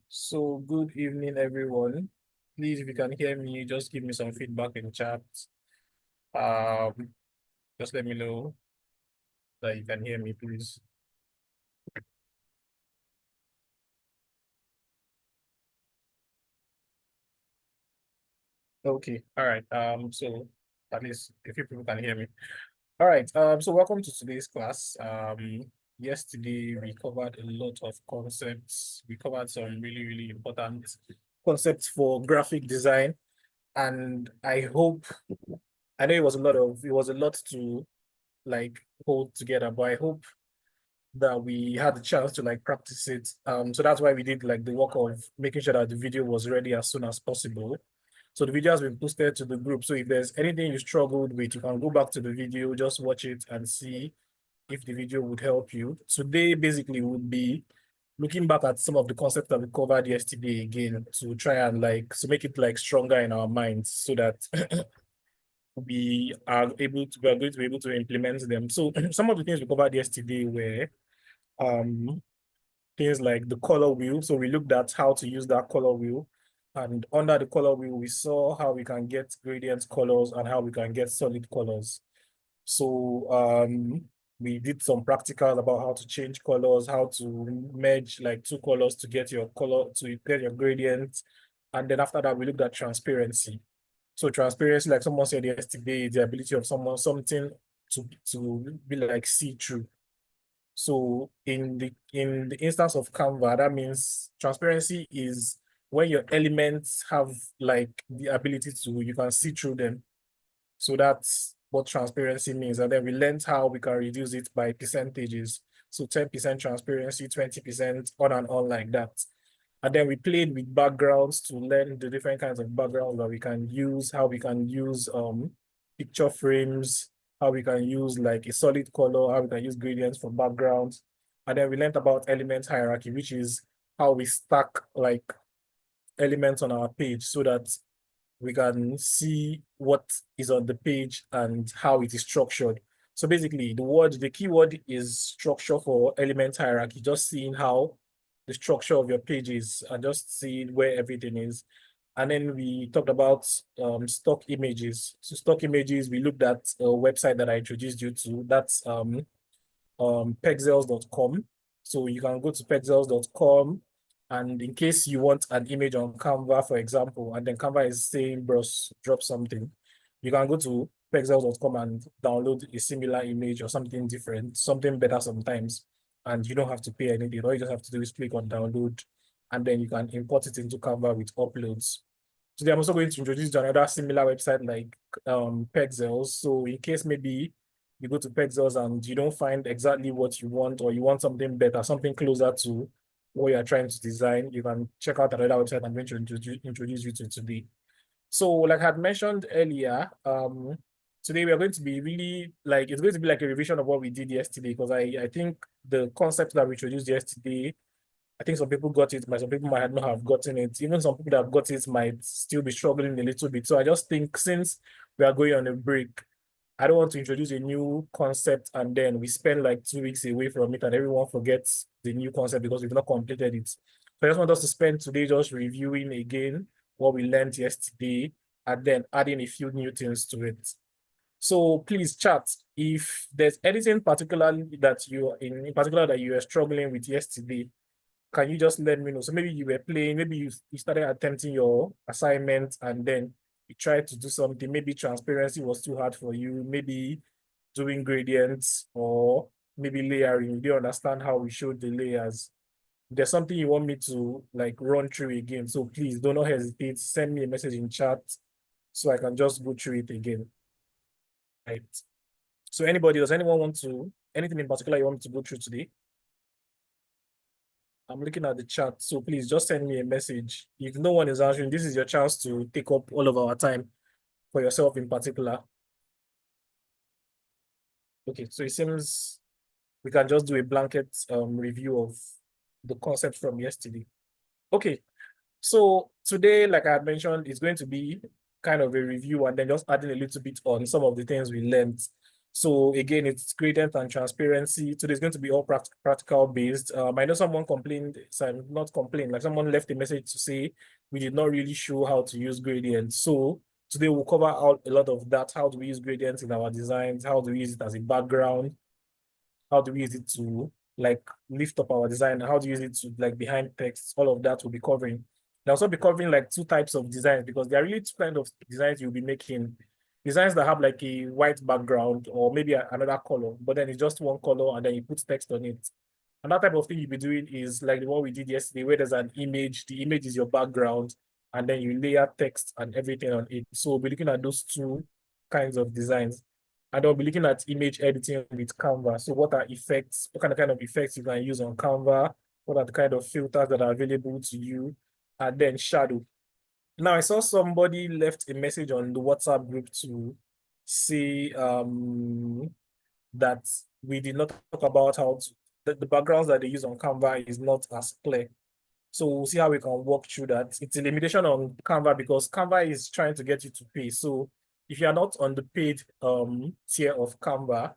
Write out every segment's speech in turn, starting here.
So good evening, everyone. Please, if you can hear me, just give me some feedback in chat. Um, just let me know that you can hear me, please. Okay, all right. So at least a few people can hear me. All right. So welcome to today's class. Yesterday we covered a lot of concepts. We covered some really important concepts for graphic design, and I know it was a lot to like hold together, but I hope that we had the chance to like practice it. So that's why we did like the work of making sure that the video was ready as soon as possible. So the video has been posted to the group. So if there's anything you struggled with, you can go back to the video, just watch it and see if the video would help you. Today basically would be looking back at some of the concepts that we covered yesterday again to try and like to make it like stronger in our minds so that we are going to be able to implement them. So some of the things we covered yesterday were um things like the color wheel. So we looked at how to use that color wheel. And under the color wheel, we saw how we can get gradient colors and how we can get solid colors. So we did some practicals about how to change colors, how to merge like two colors to get your color, to get your gradient. And then after that, we looked at transparency. So transparency, like someone said yesterday, is the ability of something to be like see-through. So in the instance of Canva, that means transparency is when your elements have like the ability to you can see through them. So that's what transparency means. And then we learned how we can reduce it by percentages. So 10% transparency, 20% on and on like that. And then we played with backgrounds to learn the different kinds of backgrounds that we can use, how we can use picture frames, how we can use like a solid color, how we can use gradients for backgrounds. And then we learned about element hierarchy, which is how we stack like elements on our page so that we can see what is on the page and how it is structured. So basically, the keyword is structure for element hierarchy, just seeing how the structure of your page is and just seeing where everything is. And then we talked about stock images. So stock images, we looked at a website that I introduced you to. That's pexels.com. So you can go to pexels.com, and in case you want an image on Canva, for example, and then Canva is saying, bros, drop something, you can go to pexels.com and download a similar image or something different, something better sometimes, and you don't have to pay anything. All you just have to do is click on download, and then you can import it into Canva with uploads. Today, I'm also going to introduce another similar website like Pexels. So in case maybe you go to Pexels and you don't find exactly what you want, or you want something better, something closer to what you're trying to design, you can check out another website I'm going to introduce you to today. So like I had mentioned earlier, today we are going to be really like, it's going to be like a revision of what we did yesterday, because I think the concept that we introduced yesterday, I think some people got it, but some people might not have gotten it. Even some people that have got it might still be struggling a little bit. So I just think since we are going on a break, I don't want to introduce a new concept and then we spend like 2 weeks away from it and everyone forgets the new concept because we've not completed it. So I just want us to spend today just reviewing again what we learned yesterday and then adding a few new things to it. So please chat if there's anything particularly that you in particular that you are struggling with yesterday. Can you just let me know? So maybe you were playing, maybe you started attempting your assignment and then you tried to do something. Maybe transparency was too hard for you. Maybe doing gradients or maybe layering. You didn't understand how we showed the layers. If there's something you want me to like run through again, so please do not hesitate. Send me a message in chat so I can just go through it again. Right. So does anyone want to, anything in particular you want me to go through today? I'm looking at the chat, so please just send me a message. If no one is answering, this is your chance to take up all of our time for yourself in particular. Okay, so it seems we can just do a blanket review of the concept from yesterday. Okay, so today, like I had mentioned, it's going to be kind of a review and then just adding a little bit on some of the things we learned. So again, it's gradient and transparency. So there's going to be all practical based. I know someone complained, so not complained, like someone left a message to say we did not really show how to use gradients. So today we'll cover out a lot of that. How do we use gradients in our designs? How do we use it as a background? How do we use it to like lift up our design? How do you use it to like behind text? All of that will be covering. They'll also be covering like two types of designs because there are really two kinds of designs you'll be making. Designs that have like a white background or maybe another color, but then it's just one color and then you put text on it. And that type of thing you'll be doing is like the one we did yesterday, where there's an image, the image is your background, and then you layer text and everything on it. So we'll be looking at those two kinds of designs. And I'll be looking at image editing with Canva. So what are effects? What kind of effects you can use on Canva? What are the kind of filters that are available to you? And then shadow. Now I saw somebody left a message on the WhatsApp group to say that we did not talk about how to, the backgrounds that they use on Canva is not as clear. So we'll see how we can walk through that. It's a limitation on Canva because Canva is trying to get you to pay. So if you are not on the paid tier of Canva,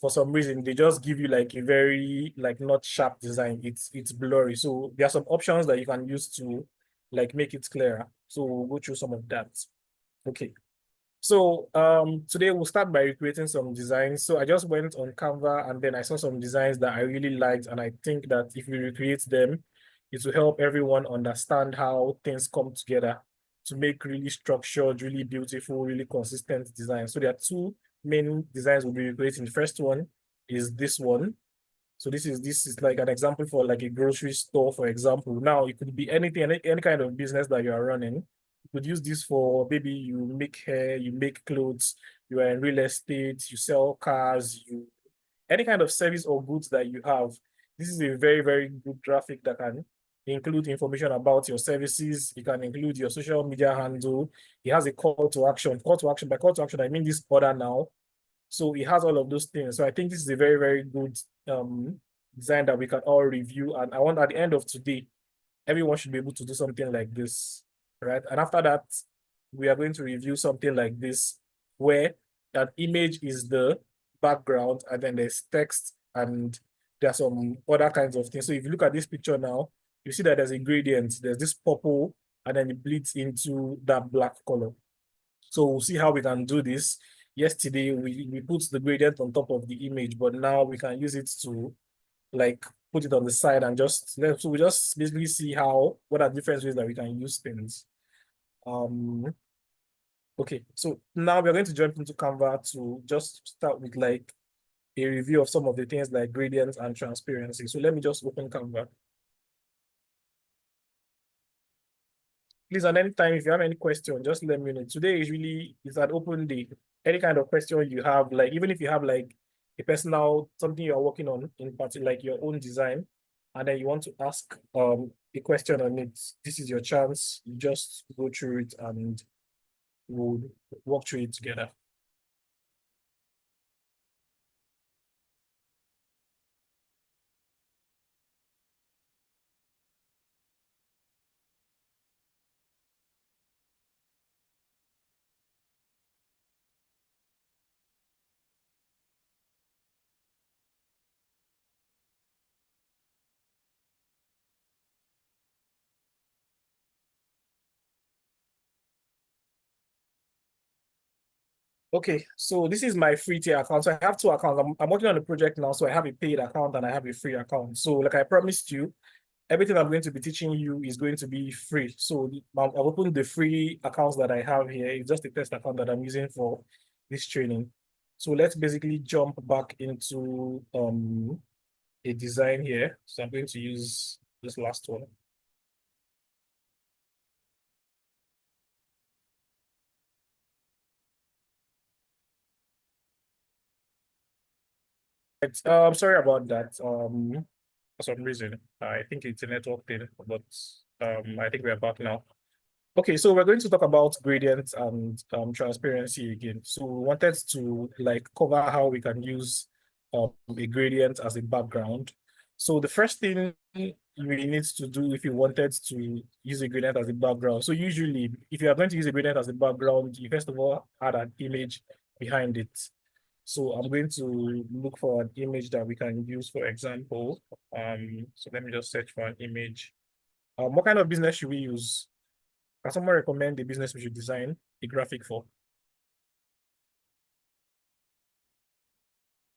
for some reason, they just give you like a very like not sharp design. It's blurry. So there are some options that you can use to like make it clearer. So we'll go through some of that. Okay. So today we'll start by recreating some designs. So I just went on Canva and then I saw some designs that I really liked. And I think that if we recreate them, it will help everyone understand how things come together to make really structured, really beautiful, really consistent designs. So there are two main designs we'll be recreating. The first one is this one. So this is like an example for like a grocery store, for example. Now it could be anything, any kind of business that you are running. You could use this for maybe you make hair, you make clothes, you are in real estate, you sell cars, you any kind of service or goods that you have. This is a very, very good graphic that can include information about your services. It can include your social media handle. It has a call to action. Call to action. By call to action, I mean this order now. So it has all of those things. So I think this is a very, very good design that we can all review. And I want at the end of today, everyone should be able to do something like this, right? And after that, we are going to review something like this, where that image is the background and then there's text and there are some other kinds of things. So if you look at this picture now, you see that there's a gradient. There's this purple and then it bleeds into that black color. So we'll see how we can do this. Yesterday, we put the gradient on top of the image, but now we can use it to like put it on the side and just, so we just basically see what are different ways that we can use things. Okay, so now we're going to jump into Canva to just start with like a review of some of the things like gradients and transparency. So let me just open Canva. Please, at any time, if you have any question, just let me know. Today is an open day. Any kind of question you have, like even if you have like a personal something you're working on in particular, like your own design, and then you want to ask a question on it, this is your chance. You just go through it and we'll walk through it together. Okay, so this is my free tier account. So I have two accounts. I'm working on a project now, so I have a paid account and I have a free account. So like I promised you, everything I'm going to be teaching you is going to be free. So I've opened the free accounts that I have here. It's just a test account that I'm using for this training. So let's basically jump back into a design here. So I'm going to use this last one. Sorry about that. For some reason, I think it's a network thing, but I think we're back now. Okay, so we're going to talk about gradients and transparency again. So we wanted to like cover how we can use a gradient as a background. So the first thing you really need to do if you wanted to use a gradient as a background. So usually, if you are going to use a gradient as a background, you first of all add an image behind it. So I'm going to look for an image that we can use, for example. So let me just search for an image. What kind of business should we use? Can someone recommend the business we should design a graphic for?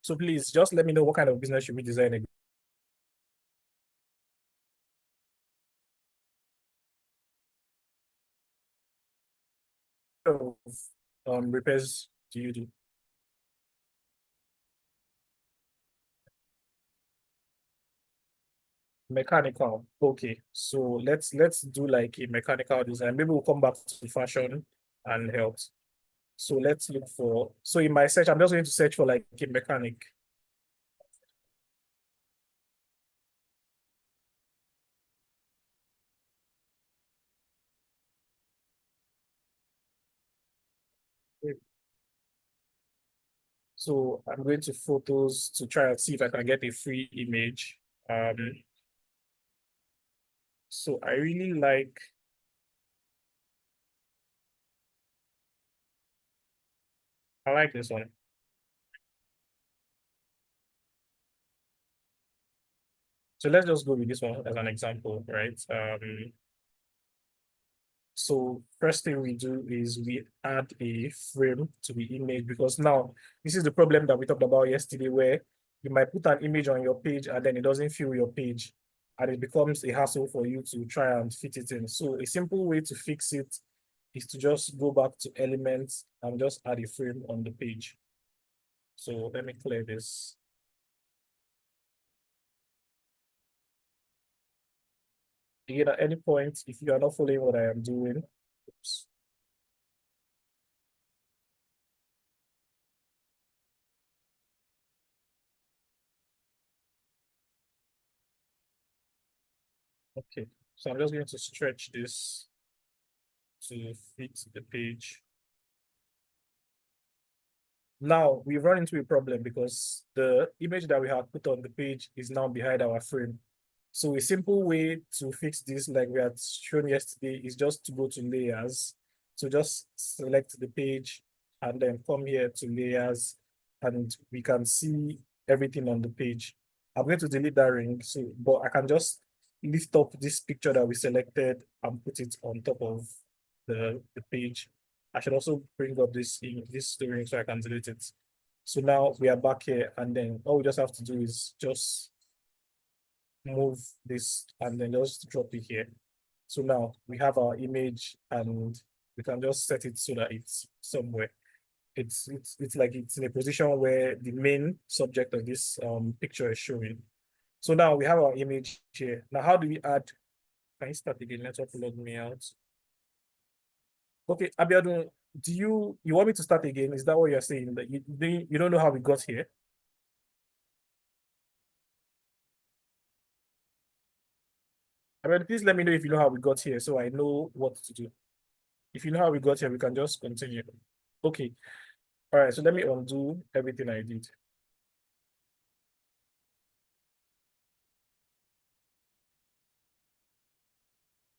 So please just let me know what kind of business should we design of repairs do you do? Mechanical. Okay. So let's do like a mechanical design. Maybe we'll come back to fashion and health. So let's look for, so in my search, I'm just going to search for like a mechanic. So I'm going to photos to try and see if I can get a free image. Um, so I really I like this one. So let's just go with this one as an example, right? So first thing we do is we add a frame to the image, because now this is the problem that we talked about yesterday, where you might put an image on your page and then it doesn't fill your page and it becomes a hassle for you to try and fit it in. So a simple way to fix it is to just go back to elements and just add a frame on the page. So let me clear this. Again, at any point, if you are not following what I am doing, oops, okay. So I'm just going to stretch this to fit the page. Now we run into a problem because the image that we have put on the page is now behind our frame. So a simple way to fix this, like we had shown yesterday, is just to go to layers. So just select the page and then come here to layers, and we can see everything on the page. I'm going to delete that ring, so but I can just lift up this picture that we selected and put it on top of the page. I should also bring up this ring so I can delete it. So now we are back here, and then all we just have to do is just move this and then just drop it here. So now we have our image and we can just set it so that it's somewhere. It's like it's in a position where the main subject of this picture is showing. So now we have our image here. Now, how do we add? Can you start again? Let's upload me out. Okay, Abiodun, do you want me to start again? Is that what you're saying? That you don't know how we got here? Abiodun, please let me know if you know how we got here so I know what to do. If you know how we got here, we can just continue. Okay. All right. So let me undo everything I did.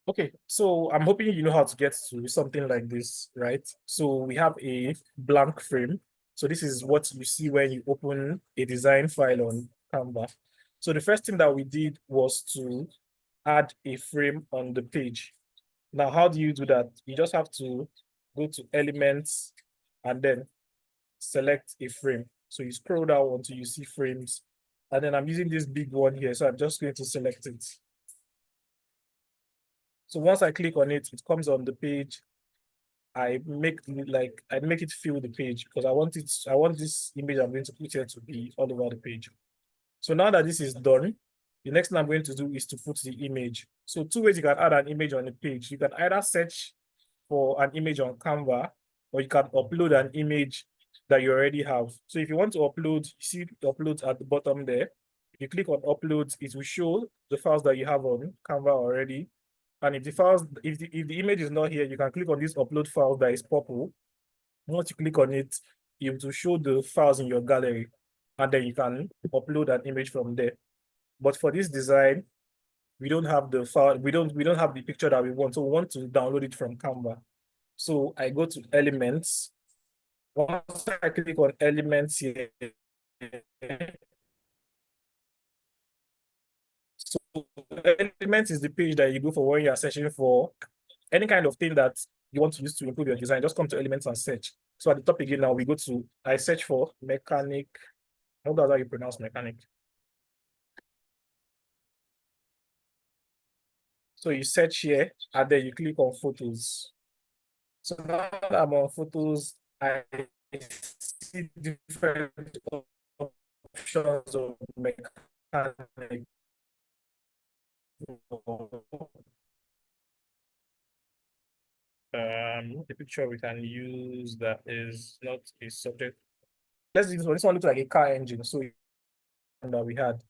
Okay. So I'm hoping you know how to get to something like this, right? So we have a blank frame. So this is what you see when you open a design file on Canva. So the first thing that we did was to add a frame on the page. Now, how do you do that? You just have to go to elements and then select a frame. So you scroll down until you see frames. And then I'm using this big one here. So I'm just going to select it. So once I click on it, it comes on the page. I make it fill the page because I want this image I'm going to put here to be all over the page. So now that this is done, the next thing I'm going to do is to put the image. So two ways you can add an image on the page. You can either search for an image on Canva, or you can upload an image that you already have. So if you want to upload, you see uploads at the bottom there. If you click on uploads, it will show the files that you have on Canva already. And if the image is not here, you can click on this upload file that is purple. Once you click on it, it will show the files in your gallery, and then you can upload an image from there. But for this design, we don't have the file, we don't have the picture that we want. So we want to download it from Canva. So I go to elements Once I click on elements here, so elements is the page that you go for when you are searching for any kind of thing that you want to use to improve your design. Just come to elements and search. So at the top again now, we go to, I search for mechanic. I hope that's how you pronounce mechanic. So you search here and then you click on photos. So now that I'm on photos, I see different options of mechanic. The picture we can use that is not a subject. Let's do this one. This one looks like a car engine. So that we had.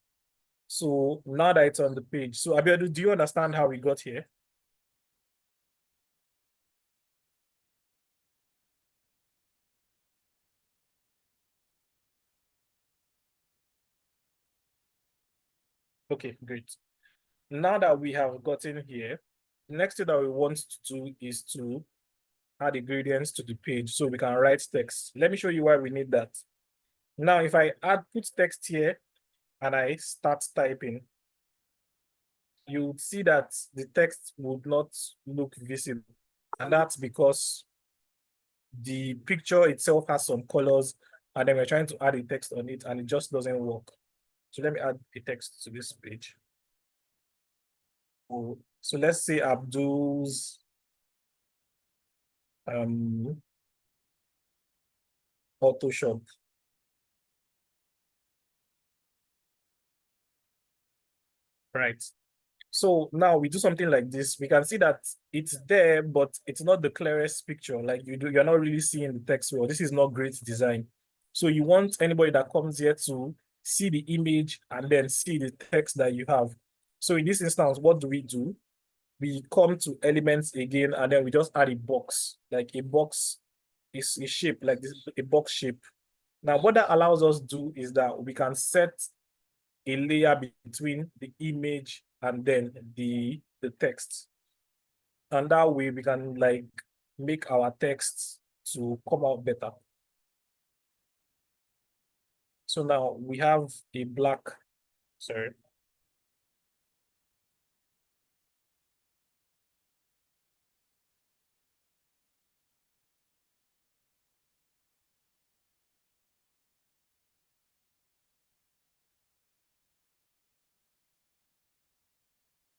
So now that it's on the page. So Abiodun, do you understand how we got here? Okay, great. Now that we have gotten here, the next thing that we want to do is to add ingredients to the page so we can write text. Let me show you why we need that. Now, if I put text here and I start typing, you would see that the text would not look visible. And that's because the picture itself has some colors and then we're trying to add a text on it and it just doesn't work. So let me add a text to this page. So let's say Abdul's auto shop. Right. So now we do something like this. We can see that it's there, but it's not the clearest picture. Like you're not really seeing the text well. This is not great design. So you want anybody that comes here to see the image and then see the text that you have. So in this instance, what do? We come to elements again, and then we just add a box. Like a box is a shape, like this, a box shape. Now, what that allows us to do is that we can set a layer between the image and then the text. And that way we can like make our text to come out better. So now we have a black, sorry.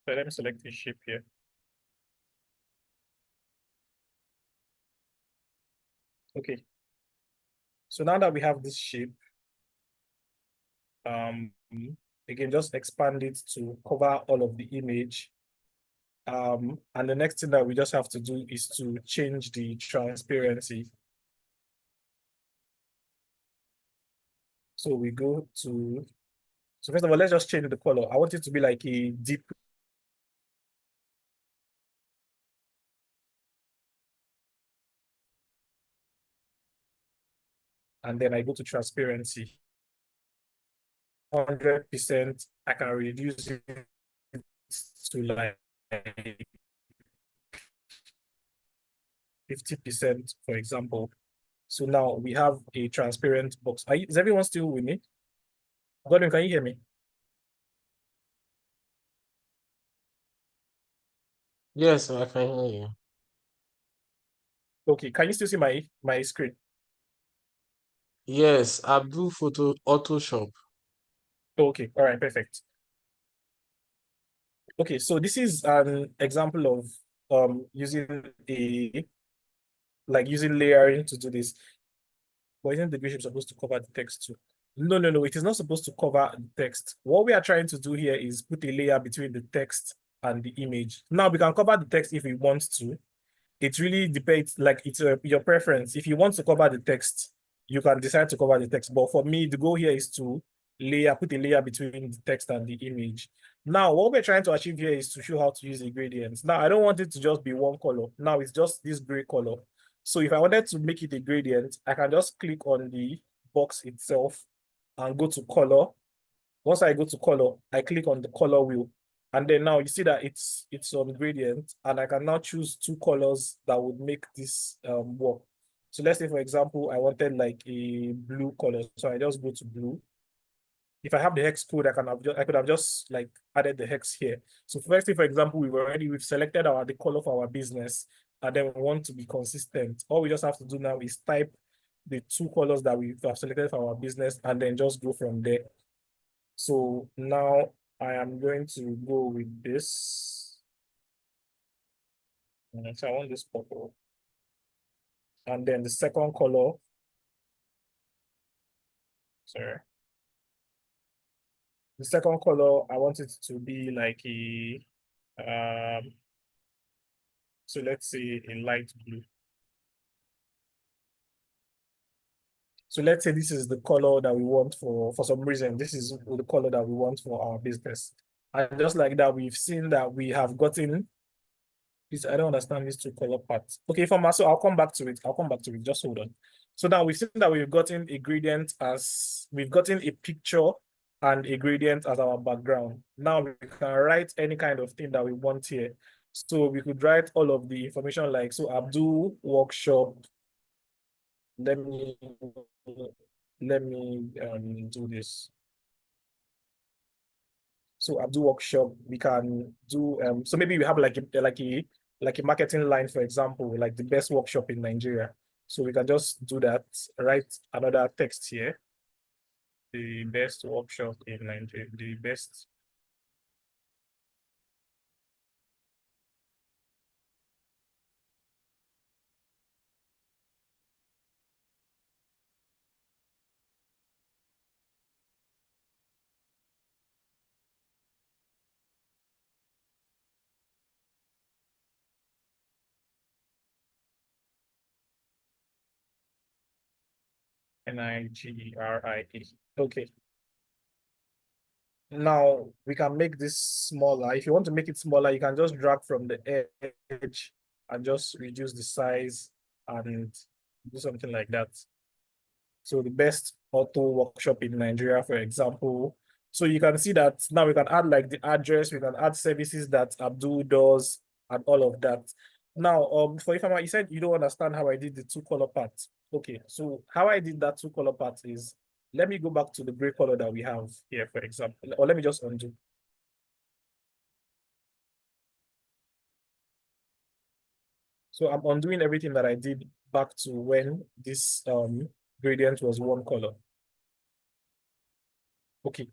So let me select the shape here. Okay. So now that we have this shape, again, just expand it to cover all of the image. And the next thing that we just have to do is to change the transparency. So we go to, so first of all, let's just change the color. I want it to be like a deep. And then I go to transparency. 100%, I can reduce it to like 50%, for example. So now we have a transparent box. Is everyone still with me? Gordon, can you hear me? Yes, I can hear you. Okay, can you still see my screen? Yes, Abdul Photo Auto Shop. Okay, all right, perfect. Okay, so this is an example of using using layering to do this. But isn't the gray supposed to cover the text too? No, no, no, it is not supposed to cover the text. What we are trying to do here is put a layer between the text and the image. Now we can cover the text if we want to. It really depends, like it's your preference. If you want to cover the text, you can decide to cover the text. But for me, the goal here is to put a layer between the text and the image. Now, what we're trying to achieve here is to show how to use the gradients. Now, I don't want it to just be one color. Now it's just this gray color. So if I wanted to make it a gradient, I can just click on the box itself and go to color. Once I go to color, I click on the color wheel. And then now you see that it's on gradient, and I can now choose two colors that would make this work. So let's say, for example, I wanted like a blue color. So I just go to blue. If I have the hex code, I could have just like added the hex here. So firstly, for example, we've selected the color for our business, and then we want to be consistent. All we just have to do now is type the two colors that we have selected for our business, and then just go from there. So now I am going to go with this. So I want this purple. And then the second color, sorry. The second color, I want it to be like so let's say a light blue. So let's say this is the color that we want for some reason. This is the color that we want for our business. And just like that, we've seen that we have gotten this. I don't understand these two color parts. Okay, for so I'll come back to it. I'll come back to it. Just hold on. So now we've seen that we've gotten a gradient as we've gotten a picture and a gradient as our background. Now we can write any kind of thing that we want here. So we could write all of the information like so Abdul workshop. Let me do this. So Abdul workshop, we can do so maybe we have like a marketing line, for example, like the best workshop in Nigeria. So we can just do that, write another text here. The best workshop in Nigeria, the best. Nigeria. Okay. Now we can make this smaller. If you want to make it smaller, you can just drag from the edge and just reduce the size and do something like that. So the best auto workshop in Nigeria, for example. So you can see that now we can add like the address, we can add services that Abdul does and all of that. Now, for Ifama, you said you don't understand how I did the two color parts. Okay, so how I did that two color part is, let me go back to the gray color that we have here, for example, or let me just undo. So I'm undoing everything that I did back to when this gradient was one color. Okay,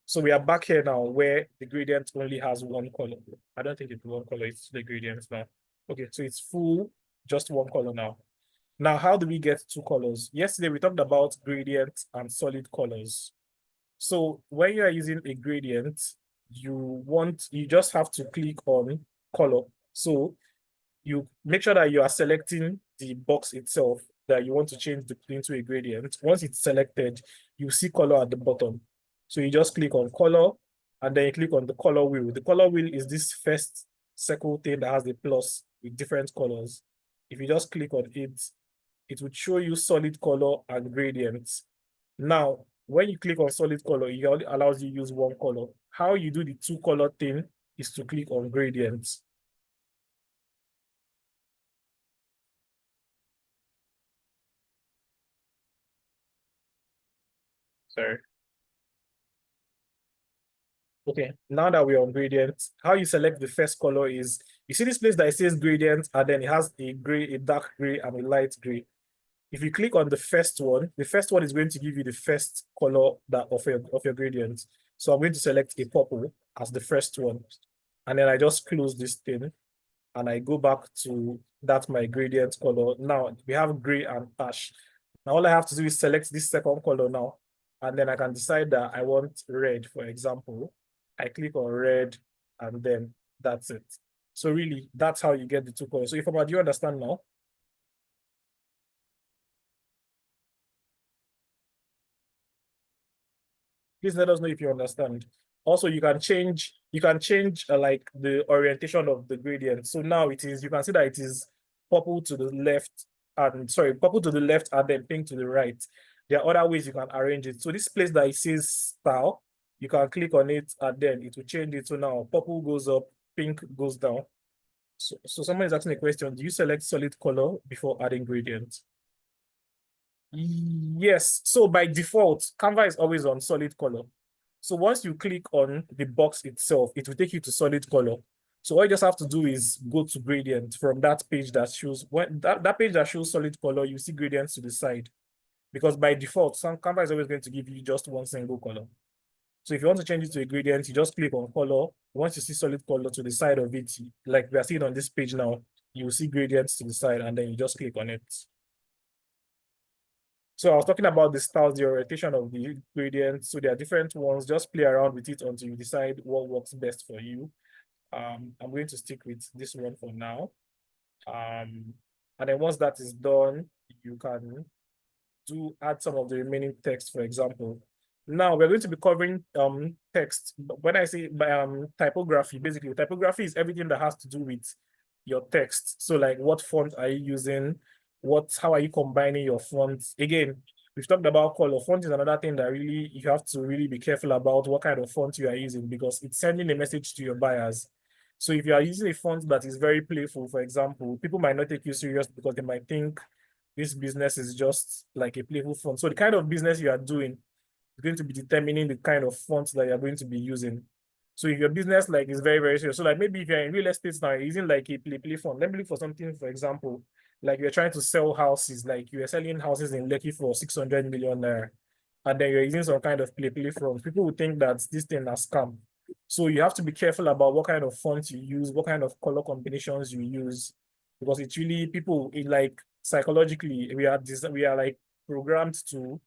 so we are back here now where the gradient only has one color. I don't think it's one color, it's the gradient now. Okay, so it's full, just one color now. Now, how do we get two colors? Yesterday, we talked about gradient and solid colors. So when you are using a gradient, you just have to click on color. So you make sure that you are selecting the box itself that you want to change into a gradient. Once it's selected, you see color at the bottom. So you just click on color and then you click on the color wheel. The color wheel is this first circle thing that has the plus with different colors. If you just click on it, it would show you solid color and gradients. Now, when you click on solid color, it only allows you to use one color. How you do the two color thing is to click on gradients. Sorry. Okay, now that we're on gradients, how you select the first color is, you see this place that it says gradient, and then it has a gray, a dark gray, and a light gray. If you click on the first one is going to give you the first color that of your gradient. So I'm going to select a purple as the first one. And then I just close this thing and I go back to that my gradient color. Now we have gray and ash. Now all I have to do is select this second color now. And then I can decide that I want red, for example. I click on red and then that's it. So really, that's how you get the two colors. So if do you understand now? Please let us know if you understand. Also, you can change like the orientation of the gradient. So now you can see that it is purple to the left and sorry, purple to the left and then pink to the right. There are other ways you can arrange it. So this place that it says style, you can click on it and then it will change it. So now purple goes up, pink goes down. So someone is asking a question, do you select solid color before adding gradient? Yes. So by default, Canva is always on solid color. So once you click on the box itself, it will take you to solid color. So all you just have to do is go to gradient from that page that shows when that page that shows solid color, you see gradients to the side. Because by default, some Canva is always going to give you just one single color. So if you want to change it to a gradient, you just click on color. Once you see solid color to the side of it, like we are seeing on this page now, you will see gradients to the side and then you just click on it. So I was talking about the styles, the orientation of the gradient. So there are different ones. Just play around with it until you decide what works best for you. I'm going to stick with this one for now. And then once that is done, you can add some of the remaining text, for example. Now we're going to be covering text. When I say typography, basically typography is everything that has to do with your text. So like what font are you using? How are you combining your fonts? Again, we've talked about color. Font is another thing that really you have to really be careful about what kind of font you are using because it's sending a message to your buyers. So if you are using a font that is very playful, for example, people might not take you serious because they might think this business is just like a playful font. So the kind of business you are doing is going to be determining the kind of fonts that you're going to be using. So if your business like is very, very serious, so like maybe if you're in real estate now, you're using like a play font. Let me look for something, for example, like you're trying to sell houses, like you're selling houses in Lekki for 600 million naira, and then you're using some kind of play font. People would think that this thing is scam. So you have to be careful about what kind of fonts you use, what kind of color combinations you use, because it's really people like psychologically we are like programmed to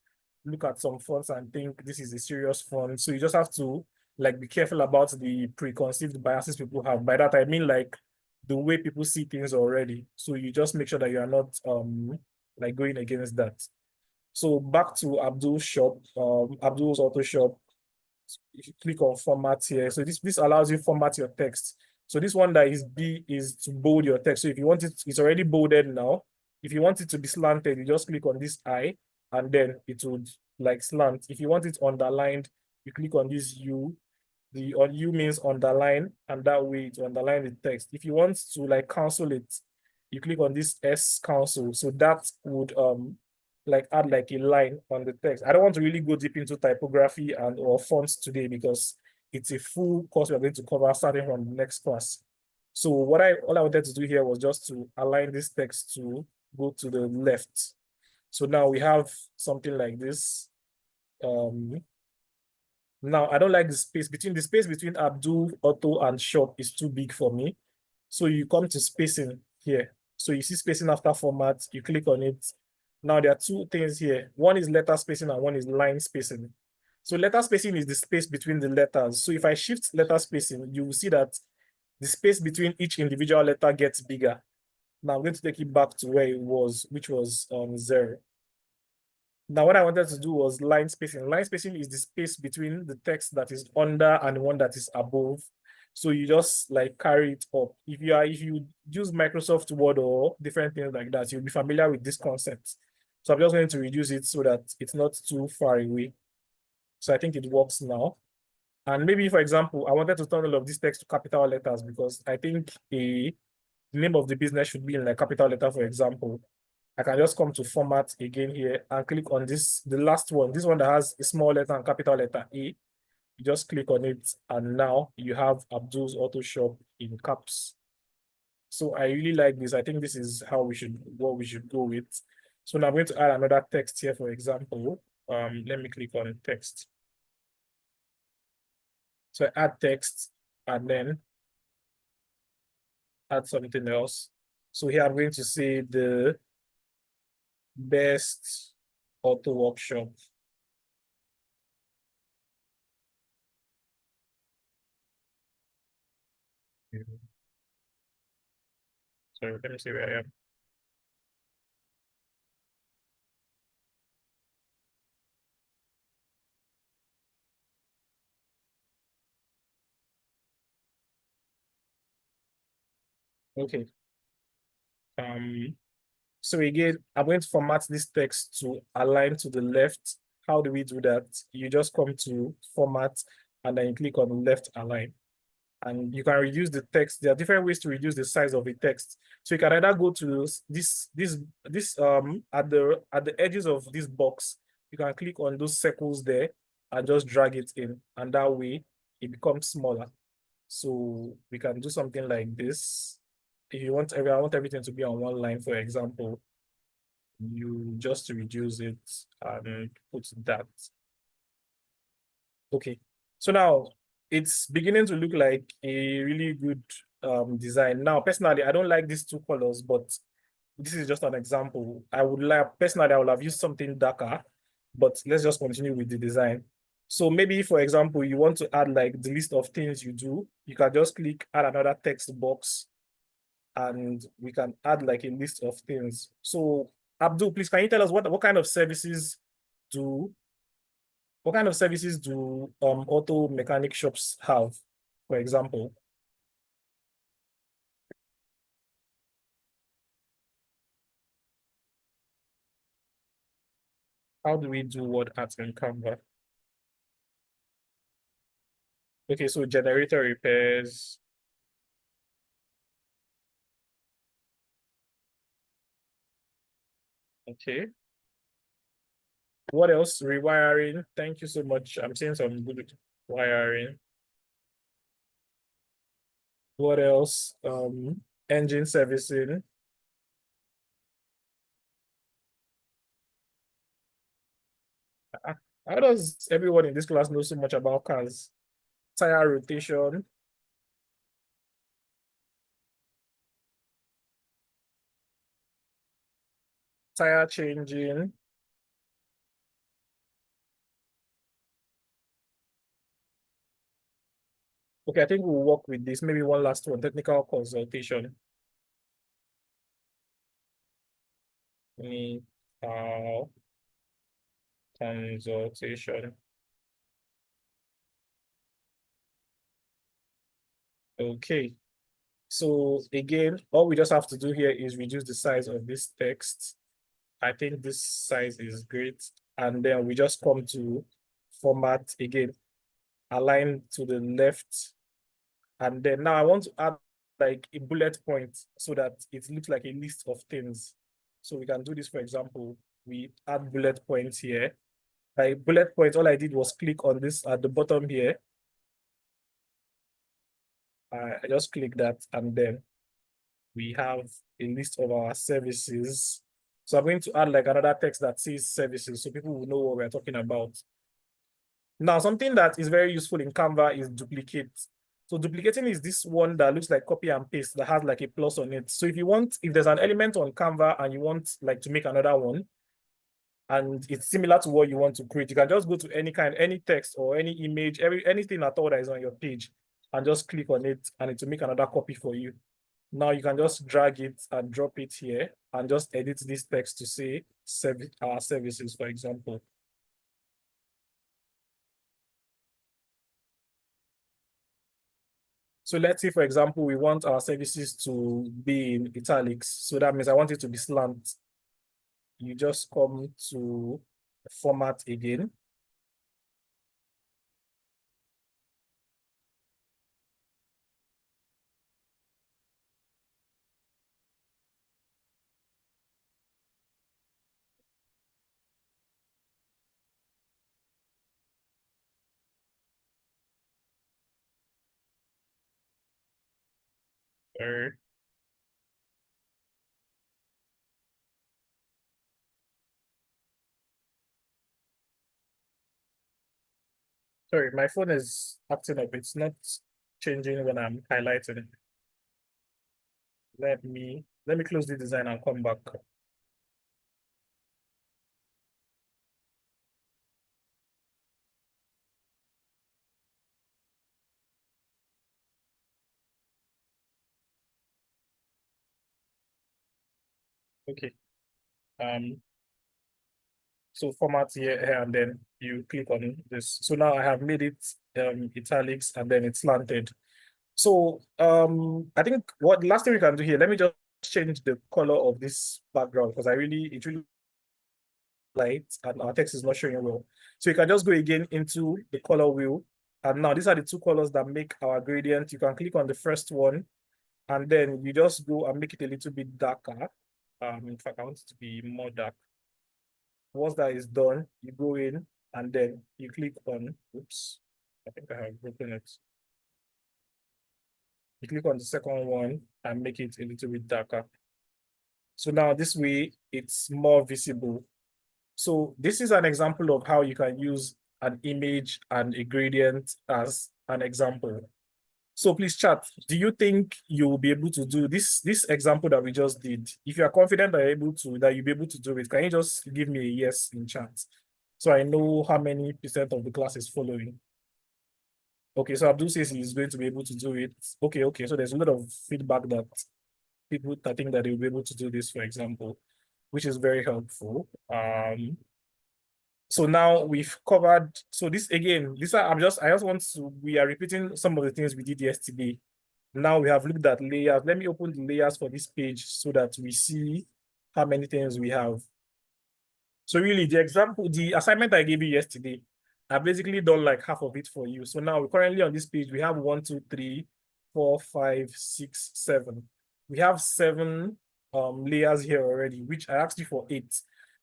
look at some fonts and think this is a serious font. So you just have to like be careful about the preconceived biases people have. By that I mean like the way people see things already. So you just make sure that you are not like going against that. So back to Abdul's shop, Abdul's auto shop. If you click on format here, so this allows you format your text. So this one that is B is to bold your text. So if you want it, it's already bolded now. If you want it to be slanted, you just click on this I, and then it would like slant. If you want it underlined, you click on this U. The on U means underline, and that way to underline the text. If you want to like cancel it, you click on this S cancel. So that would like add like a line on the text. I don't want to really go deep into typography and or fonts today because it's a full course we're going to cover starting from the next class. So all I wanted to do here was just to align this text to go to the left. So now we have something like this. Now I don't like the space between Abdul, Auto, and shop is too big for me. So you come to spacing here. So you see spacing after format, you click on it. Now there are two things here. One is letter spacing and one is line spacing. So letter spacing is the space between the letters. So if I shift letter spacing, you will see that the space between each individual letter gets bigger. Now I'm going to take it back to where it was, which was 0. Now, what I wanted to do was line spacing. Line spacing is the space between the text that is under and the one that is above. So you just like carry it up. If you use Microsoft Word or different things like that, you'll be familiar with this concept. So I'm just going to reduce it so that it's not too far away. So I think it works now. And maybe, for example, I wanted to turn all of this text to capital letters because I think the name of the business should be in like capital letter, for example. I can just come to format again here and click on this, the last one, this one that has a small letter and capital letter A. You just click on it and now you have Abdul's Auto Shop in caps. So I really like this. I think this is what we should go with. So now I'm going to add another text here, for example. Let me click on text. So I add text and then add something else. So here I'm going to say the best auto workshop. So let me see where I am. Okay. So again, I'm going to format this text to align to the left. How do we do that? You just come to format and then you click on left align. and you can reduce the text. There are different ways to reduce the size of the text. So you can either go to this at the edges of this box, you can click on those circles there and just drag it in, and that way it becomes smaller. So we can do something like this. If you want I want everything to be on one line, for example, you just reduce it and put that. Okay. So now it's beginning to look like a really good design. Now, personally, I don't like these two colors, but this is just an example. Personally, I would have used something darker, but let's just continue with the design. So maybe, for example, you want to add like the list of things you do, you can just click add another text box and we can add like a list of things. So Abdul, please, can you tell us what kind of services do auto mechanic shops have, for example? How do we do word art in Canva? Okay, so generator repairs. Okay. What else? Rewiring. Thank you so much. I'm seeing some good wiring. What else? Engine servicing. How does everyone in this class know so much about cars? Tire rotation, tire changing. Okay, I think we'll work with this. Maybe one last one, technical consultation. Technical consultation. Okay. So again, all we just have to do here is reduce the size of this text. I think this size is great. And then we just come to format again, align to the left. And then now I want to add like a bullet point so that it looks like a list of things. So we can do this, for example, we add bullet points here. By bullet points, all I did was click on this at the bottom here. I just click that and then we have a list of our services. So I'm going to add like another text that says services so people will know what we're talking about. Now, something that is very useful in Canva is duplicate. So duplicating is this one that looks like copy and paste that has like a plus on it. So if there's an element on Canva and you want like to make another one, and it's similar to what you want to create, you can just go to any text or any image, anything at all that is on your page and just click on it and it will make another copy for you. Now you can just drag it and drop it here and just edit this text to say our services, for example. So let's say, for example, we want our services to be in italics. So that means I want it to be slant. You just come to format again. Sorry, sorry, my phone is acting up. It's not changing when I'm highlighting. Let me close the design and come back. Okay. Um, so format here and then you click on this. So now I have made it italics and then it's slanted. So I think what last thing we can do here, let me just change the color of this background because it's really light and our text is not showing well. So you can just go again into the color wheel And now these are the two colors that make our gradient. You can click on the first one, and then you just go and make it a little bit darker. In fact, I want it to be more dark. Once that is done, you go in and then you click on, oops, I think I have broken it. You click on the second one and make it a little bit darker. So now this way it's more visible. So this is an example of how you can use an image and a gradient as an example. So please chat, do you think you will be able to do this example that we just did? If you are confident that you'll be able to do it, can you just give me a yes in chat? So I know how many percent of the class is following. Okay, so Abdul says he's going to be able to do it. Okay. So there's a lot of feedback that people that think that they'll be able to do this, for example, which is very helpful. So now we've covered, so this again, we are repeating some of the things we did yesterday. Now we have looked at layers. Let me open the layers for this page so that we see how many things we have. So really the assignment I gave you yesterday, I've basically done like half of it for you. So now we're currently on this page, we have 1, 2, 3, 4, 5, 6, 7. We have 7 layers here already, which I asked you for 8.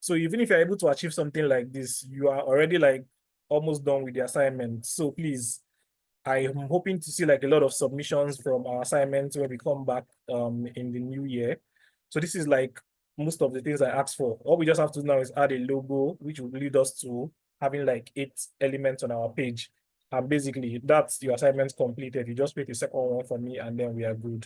So even if you're able to achieve something like this, you are already like almost done with the assignment. So please, I am hoping to see like a lot of submissions from our assignments when we come back in the new year. So this is like most of the things I asked for. All we just have to do now is add a logo, which will lead us to having like 8 elements on our page. And basically, that's your assignment completed. You just make a second one for me, and then we are good.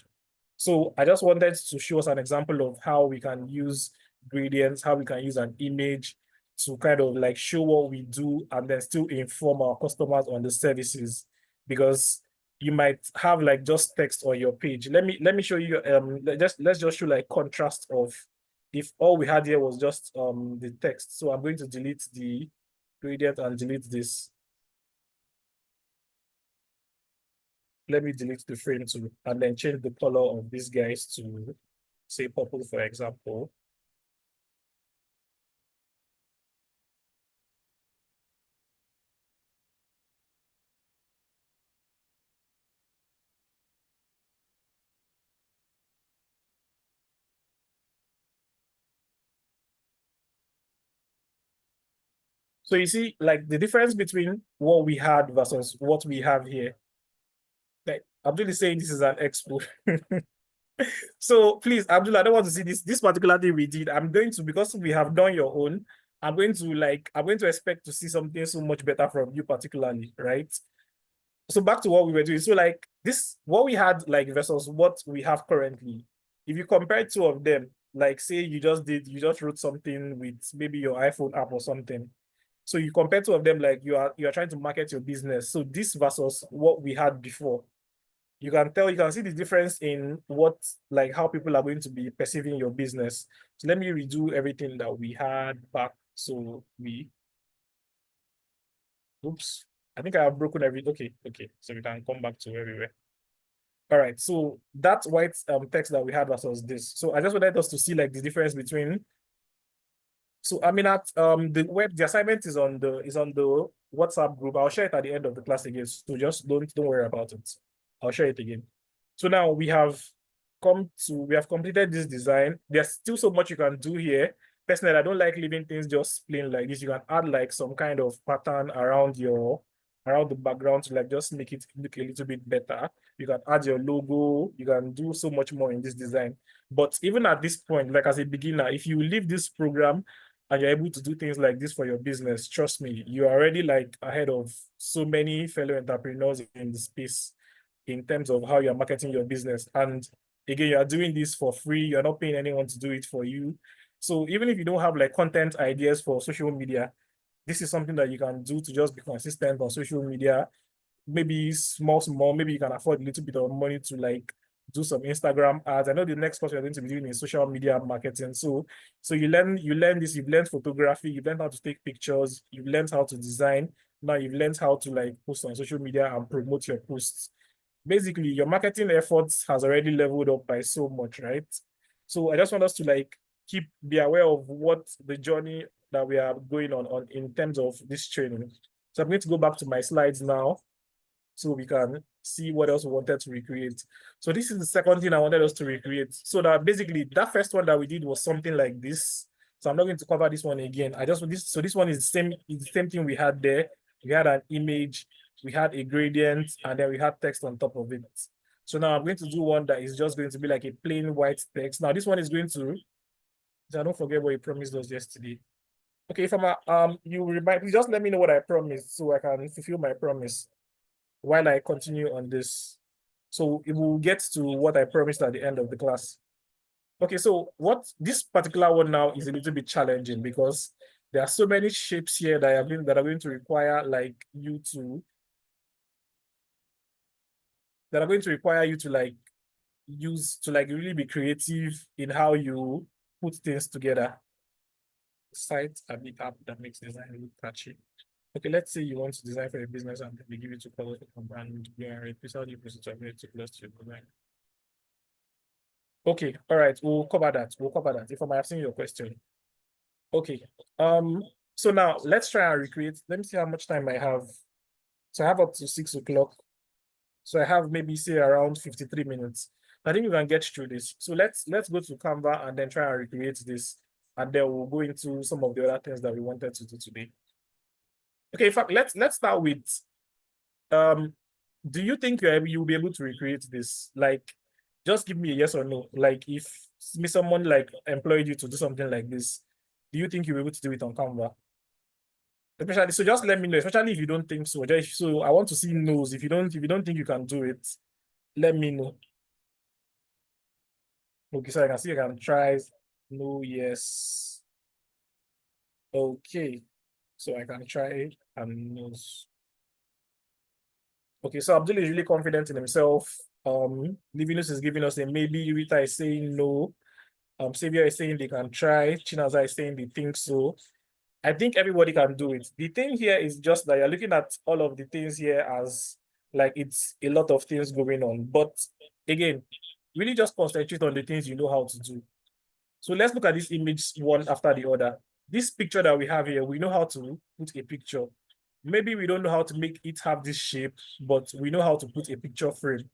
So I just wanted to show us an example of how we can use gradients, how we can use an image to kind of like show what we do and then still inform our customers on the services, because you might have like just text on your page. Let me show you let's just show like contrast of if all we had here was just the text. So I'm going to delete the gradient and delete this. Let me delete the frame too, and then change the color of these guys to say purple, for example. So you see, like the difference between what we had versus what we have here. Like Abdul is saying this is an expo. So please, Abdul, I don't want to see this particular thing we did. I'm going to, because we have done your own, I'm going to expect to see something so much better from you particularly, right? So back to what we were doing. So like this, what we had like versus what we have currently. If you compare two of them, like say you just wrote something with maybe your iPhone app or something. So you compare two of them, like you are trying to market your business. So this versus what we had before, you can see the difference in what, like how people are going to be perceiving your business. So let me redo everything that we had back. So oops, I think I have broken okay. So we can come back to where we were. All right, so that white text that we had versus this. So I just wanted us to see like the difference between. So I mean, at the assignment is on the WhatsApp group. I'll share it at the end of the class again. So just don't worry about it. I'll share it again. So now we have completed this design. There's still so much you can do here. Personally, I don't like leaving things just plain like this. You can add like some kind of pattern around the background to like just make it look a little bit better. You can add your logo. You can do so much more in this design. But even at this point, like as a beginner, if you leave this program and you're able to do things like this for your business, trust me, you're already like ahead of so many fellow entrepreneurs in the space in terms of how you're marketing your business. And again, you're doing this for free. You're not paying anyone to do it for you. So even if you don't have like content ideas for social media, this is something that you can do to just be consistent on social media. Maybe small, maybe you can afford a little bit of money to like do some Instagram ads. I know the next course you're going to be doing is social media marketing. So you learn this, you've learned photography, you've learned how to take pictures, you've learned how to design. Now you've learned how to like post on social media and promote your posts. Basically, your marketing efforts has already leveled up by so much, right? So I just want us to like be aware of what the journey that we are going on in terms of this training. So I'm going to go back to my slides now. so we can see what else we wanted to recreate. So this is the second thing I wanted us to recreate. So that basically that first one that we did was something like this. So I'm not going to cover this one again. I just this so this one is the same thing we had there. We had an image, we had a gradient, and then we had text on top of it. So now I'm going to do one that is just going to be like a plain white text. Now this one is going to, so I don't forget what you promised us yesterday. Okay, if I'm you remind, please just let me know what I promised so I can fulfill my promise while I continue on this. So it will get to what I promised at the end of the class. Okay, so what this particular one now is a little bit challenging because there are so many shapes here that are going to require like you to that are going to require you to like use to like really be creative in how you put things together. Site a big app that makes design look catchy. Okay, let's say you want to design for a business and they give you two colors and you are a how do you proceed to upgrade to close to your design? Okay, all right, we'll cover that. We'll cover that if I might have seen your question. Okay, so now let's try and recreate. Let me see how much time I have. So I have up to 6 o'clock. So I have maybe say around 53 minutes. I think we can get through this. So let's go to Canva and then try and recreate this. And then we'll go into some of the other things that we wanted to do today. Okay, in fact, let's start with do you think you'll be able to recreate this? Like, just give me a yes or no. Like, if someone like employed you to do something like this, do you think you'll be able to do it on Canva? Especially, so just let me know. Especially if you don't think so. So I want to see no's. If you don't think you can do it, let me know. Okay, so I can see I can try. No, yes. Okay, so I can try and no. Okay, so Abdul is really confident in himself. Livinus is giving us a maybe. Rita is saying no. Xavier is saying they can try. Chinaza is saying they think so. I think everybody can do it. The thing here is just that you're looking at all of the things here as like it's a lot of things going on. But again, really just concentrate on the things you know how to do. So let's look at this image one after the other. This picture that we have here, we know how to put a picture. Maybe we don't know how to make it have this shape, but we know how to put a picture frame.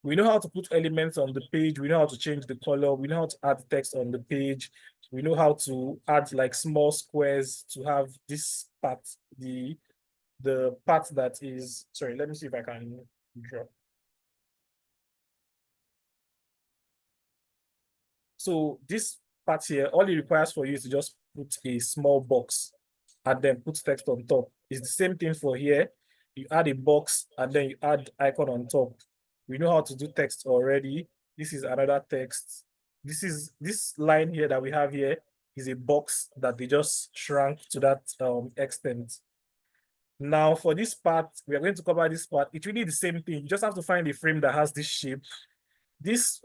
We know how to put elements on the page. We know how to change the color. We know how to add text on the page. We know how to add like small squares to have this part, the part that is, sorry, let me see if I can draw. So this part here, all it requires for you is to just put a small box and then put text on top. It's the same thing for here. You add a box and then you add icon on top. We know how to do text already. This is another text. This line here that we have here is a box that they just shrank to that extent. Now for this part, we are going to cover this part. It's really the same thing. You just have to find a frame that has this shape. This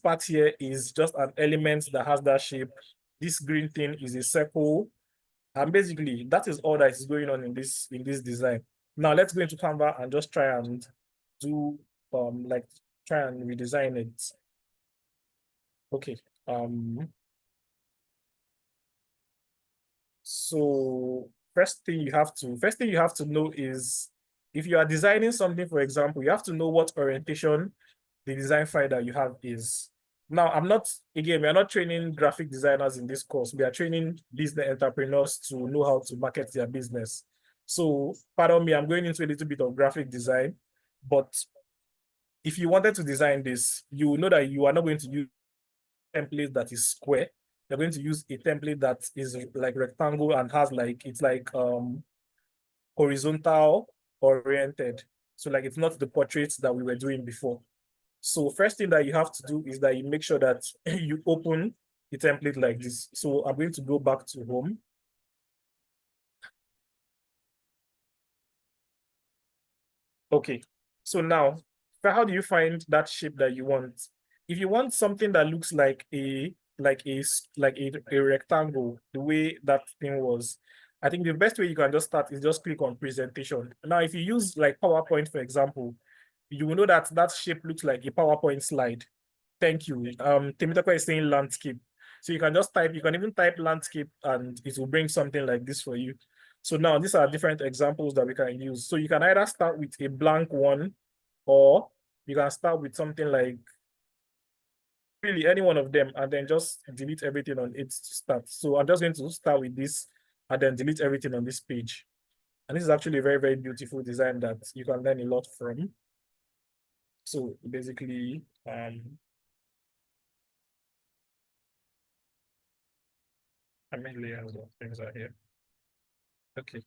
part here is just an element that has that shape. This green thing is a circle. And basically, that is all that is going on in this design. Now let's go into Canva and just try and do like try and redesign it. Okay. So first thing you have to know is if you are designing something, for example, you have to know what orientation the design file that you have is. Now, we are not training graphic designers in this course. We are training business entrepreneurs to know how to market their business. So, pardon me, I'm going into a little bit of graphic design, but if you wanted to design this, you know that you are not going to use a template that is square. You're going to use a template that is like rectangle and has like, it's like horizontal oriented. So like it's not the portraits that we were doing before. So first thing that you have to do is that you make sure that you open the template like this. So I'm going to go back to home. Okay, so now, how do you find that shape that you want? If you want something that looks like a rectangle, the way that thing was, I think the best way you can just start is just click on presentation. Now, if you use like PowerPoint, for example, you will know that that shape looks like a PowerPoint slide. Thank you. Temitaka is saying landscape. So you can just type, you can even type landscape and it will bring something like this for you. So now these are different examples that we can use. So you can either start with a blank one, or you can start with something like really any one of them and then just delete everything on it to start. So I'm just going to start with this and then delete everything on this page. And this is actually a very, very beautiful design that you can learn a lot from. So basically, how many layers of things are here? Okay,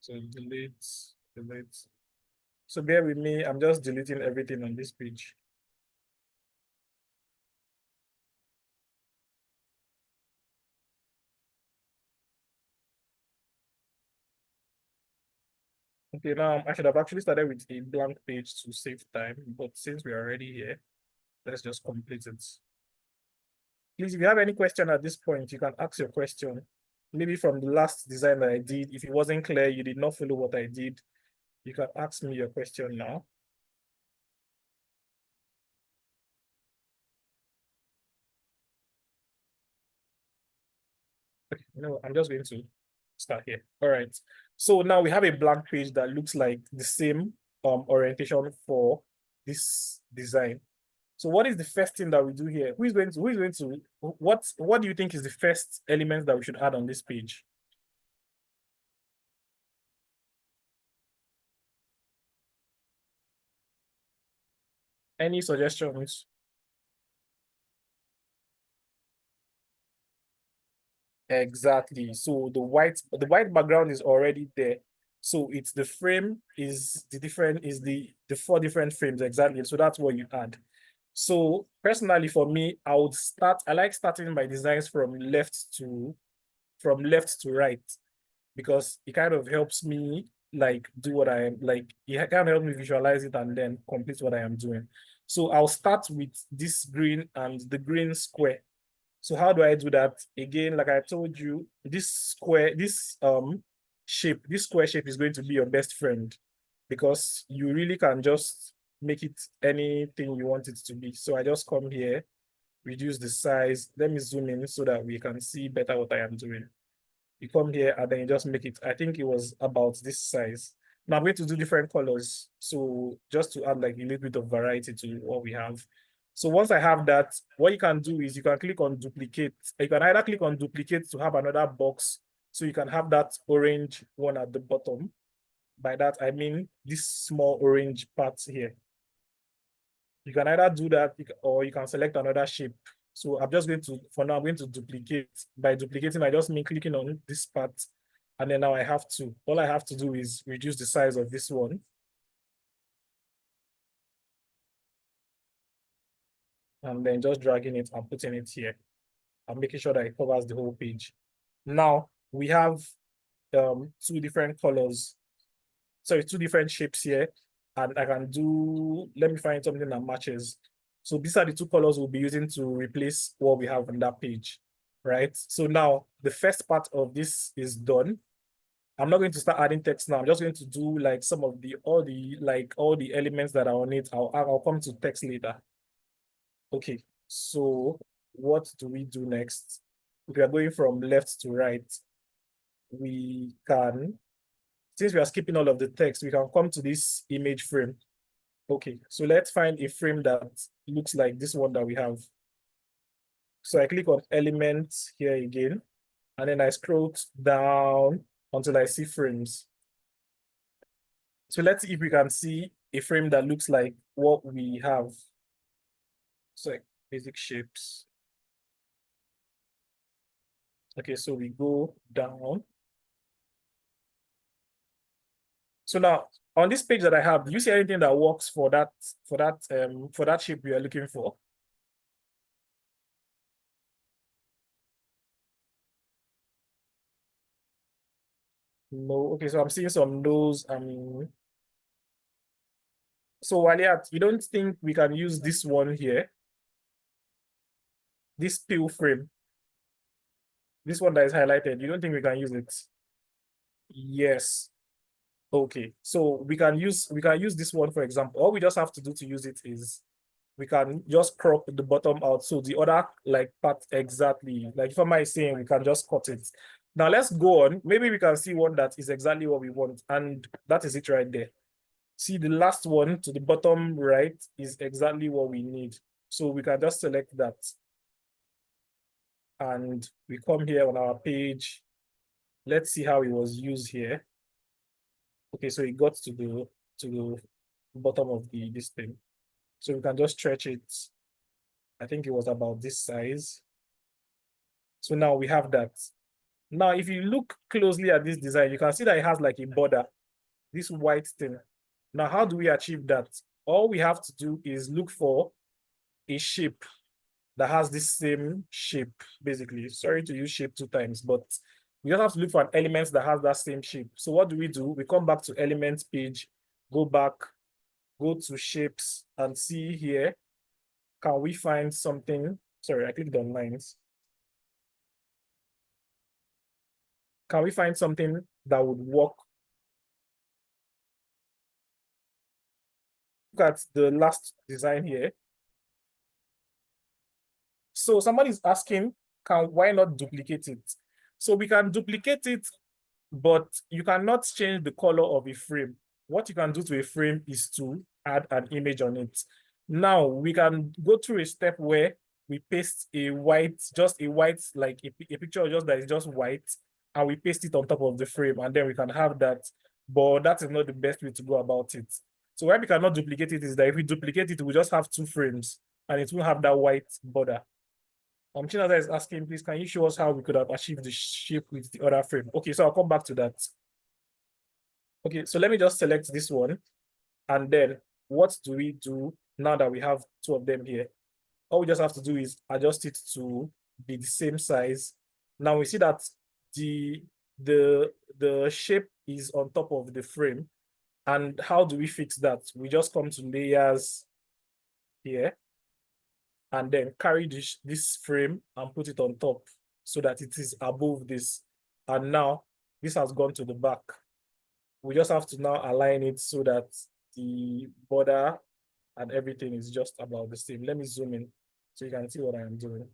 so delete. So bear with me, I'm just deleting everything on this page. Okay, now I should have actually started with a blank page to save time, but since we're already here, let's just complete it. Please, if you have any question at this point, you can ask your question. Maybe from the last design that I did, if it wasn't clear, you did not follow what I did, you can ask me your question now. Okay, no, I'm just going to start here. All right. So now we have a blank page that looks like the same orientation for this design. So what is the first thing that we do here? What do you think is the first element that we should add on this page? Any suggestions? Exactly. So the white background is already there. So it's the frame is the different is the four different frames exactly. So that's what you add. So personally for me, I like starting my designs from left to right, because it kind of helps me like do what I am like it can help me visualize it and then complete what I am doing. So I'll start with this green and the green square. So how do I do that? Again, like I told you, this square shape is going to be your best friend, because you really can just make it anything you want it to be. So I just come here, reduce the size. Let me zoom in so that we can see better what I am doing. You come here and then you just make it, I think it was about this size. Now I'm going to do different colors. So just to add like a little bit of variety to what we have. So once I have that, what you can do is you can click on duplicate. You can either click on duplicate to have another box. So you can have that orange one at the bottom. By that, I mean this small orange part here. You can either do that or you can select another shape. So I'm just going to, for now, I'm going to duplicate. By duplicating, I just mean clicking on this part. And then now all I have to do is reduce the size of this one. And then just dragging it and putting it here. And making sure that it covers the whole page. Now we have two different colors. Sorry, two different shapes here. And I can do, let me find something that matches. So these are the two colors we'll be using to replace what we have on that page, right? So now the first part of this is done. I'm not going to start adding text now. I'm just going to do like some of all the elements that are on it. I'll come to text later. Okay, so what do we do next? If we are going from left to right, we can, since we are skipping all of the text, we can come to this image frame. Okay, so let's find a frame that looks like this one that we have. So I click on elements here again, and then I scroll down until I see frames. So let's see if we can see a frame that looks like what we have. So like basic shapes. Okay, so we go down. So now on this page that I have, do you see anything that works for that shape we are looking for? No. Okay, so I'm seeing some no's. So Waliat, you don't think we can use this one here, this pill frame, this one that is highlighted? You don't think we can use it? Yes. Okay. So we can use this one, for example. All we just have to do to use it is we can just crop the bottom out. So the other like part exactly, like if I saying, we can just cut it. Now let's go on. Maybe we can see one that is exactly what we want. And that is it right there. See the last one to the bottom right is exactly what we need. So we can just select that. And we come here on our page. Let's see how it was used here. Okay, so it got to the bottom of this thing. So we can just stretch it. I think it was about this size. So now we have that. Now, if you look closely at this design, you can see that it has like a border, this white thing. Now, how do we achieve that? All we have to do is look for a shape that has this same shape, basically. Sorry to use shape two times, but we just have to look for an element that has that same shape. So what do? We come back to elements page, go back, go to shapes, and see here, can we find something? Sorry, I clicked on lines. Can we find something that would work? Look at the last design here. So somebody is asking, why not duplicate it? So we can duplicate it, but you cannot change the color of a frame. What you can do to a frame is to add an image on it. Now we can go through a step where we paste a white, just a white, like a picture just that is just white, and we paste it on top of the frame, and then we can have that. But that is not the best way to go about it. So why we cannot duplicate it is that if we duplicate it, we just have two frames, and it will have that white border. Chinada is asking, please, can you show us how we could have achieved the shape with the other frame? Okay, so I'll come back to that. Okay, so let me just select this one. And then what do we do now that we have two of them here? All we just have to do is adjust it to be the same size. Now we see that the shape is on top of the frame. And how do we fix that? We just come to layers here and then carry this frame and put it on top so that it is above this. And now this has gone to the back. We just have to now align it so that the border and everything is just about the same. Let me zoom in so you can see what I am doing.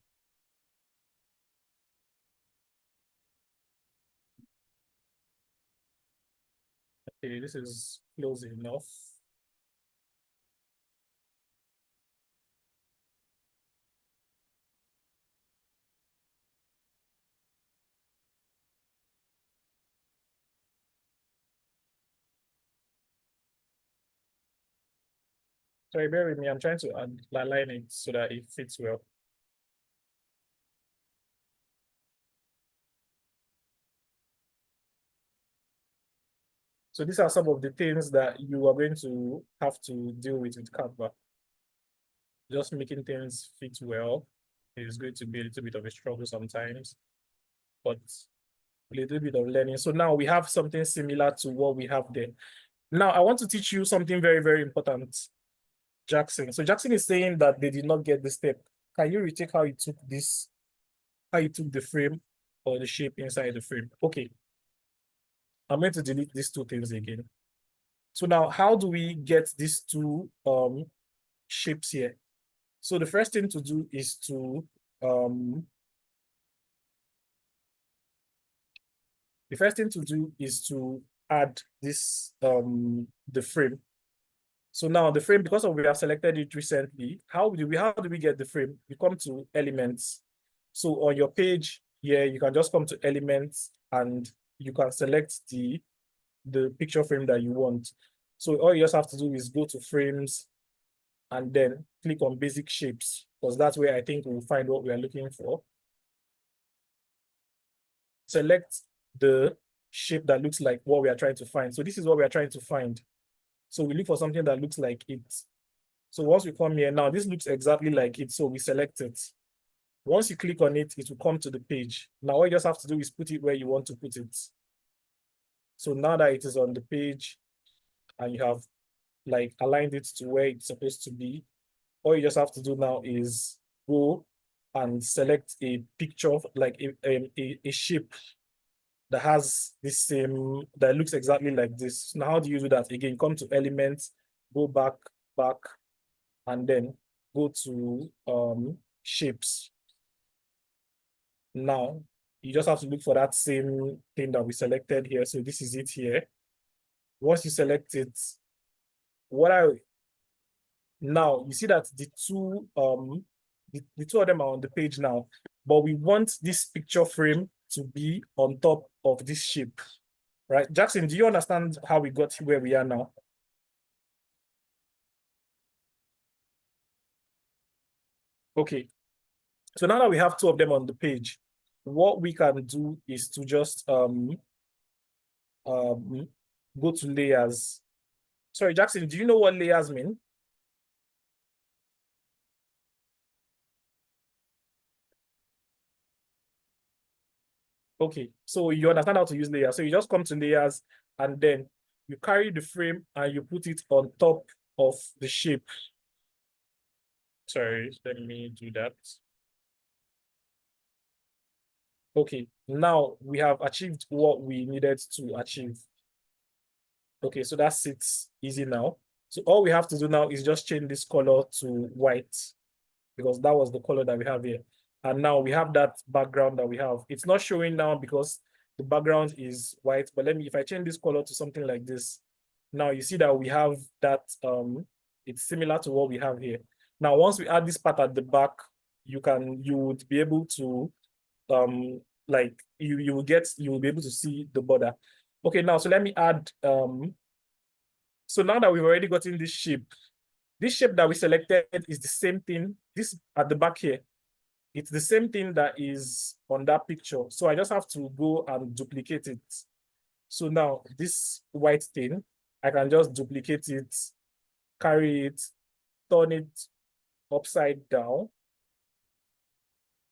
Okay, this is close enough. Sorry, bear with me. I'm trying to align it so that it fits well. So these are some of the things that you are going to have to deal with Canva. Just making things fit well is going to be a little bit of a struggle sometimes, but a little bit of learning. So now we have something similar to what we have there. Now I want to teach you something very, very important. Jackson. So Jackson is saying that they did not get the step. Can you retake how you took this, how you took the frame or the shape inside the frame? Okay. I'm going to delete these two things again. So now how do we get these two shapes here? So the first thing to do is to add this the frame. So now the frame, because we have selected it recently, how do we get the frame? We come to elements. So on your page here, you can just come to elements and you can select the picture frame that you want. So all you just have to do is go to frames and then click on basic shapes, because that's where I think we'll find what we are looking for. Select the shape that looks like what we are trying to find. So this is what we are trying to find. So we look for something that looks like it. So once we come here now, this looks exactly like it. So we select it. Once you click on it, it will come to the page. Now all you just have to do is put it where you want to put it. So now that it is on the page and you have like aligned it to where it's supposed to be, all you just have to do now is go and select a picture, like a shape that has this same, that looks exactly like this. Now, how do you do that? Again, come to elements, go back, and then go to shapes. Now, you just have to look for that same thing that we selected here. So this is it here. Once you select it, what I now you see that the two of them are on the page now, but we want this picture frame to be on top of this shape, right? Jackson, do you understand how we got where we are now? Okay, so now that we have two of them on the page, what we can do is to just go to layers. Sorry, Jackson, do you know what layers mean? Okay, so you understand how to use layers. So you just come to layers and then you carry the frame and you put it on top of the shape. Sorry, let me do that. Okay, now we have achieved what we needed to achieve. Okay, so that's it easy now. So all we have to do now is just change this color to white because that was the color that we have here. And now we have that background that we have. It's not showing now because the background is white, but if I change this color to something like this, now you see that we have that, it's similar to what we have here. Now, once we add this part at the back, you would be able to, like you will be able to see the border. Okay, now, so let me add, so now that we've already gotten this shape that we selected is the same thing, this at the back here, it's the same thing that is on that picture. So I just have to go and duplicate it. So now this white thing, I can just duplicate it, carry it, turn it upside down.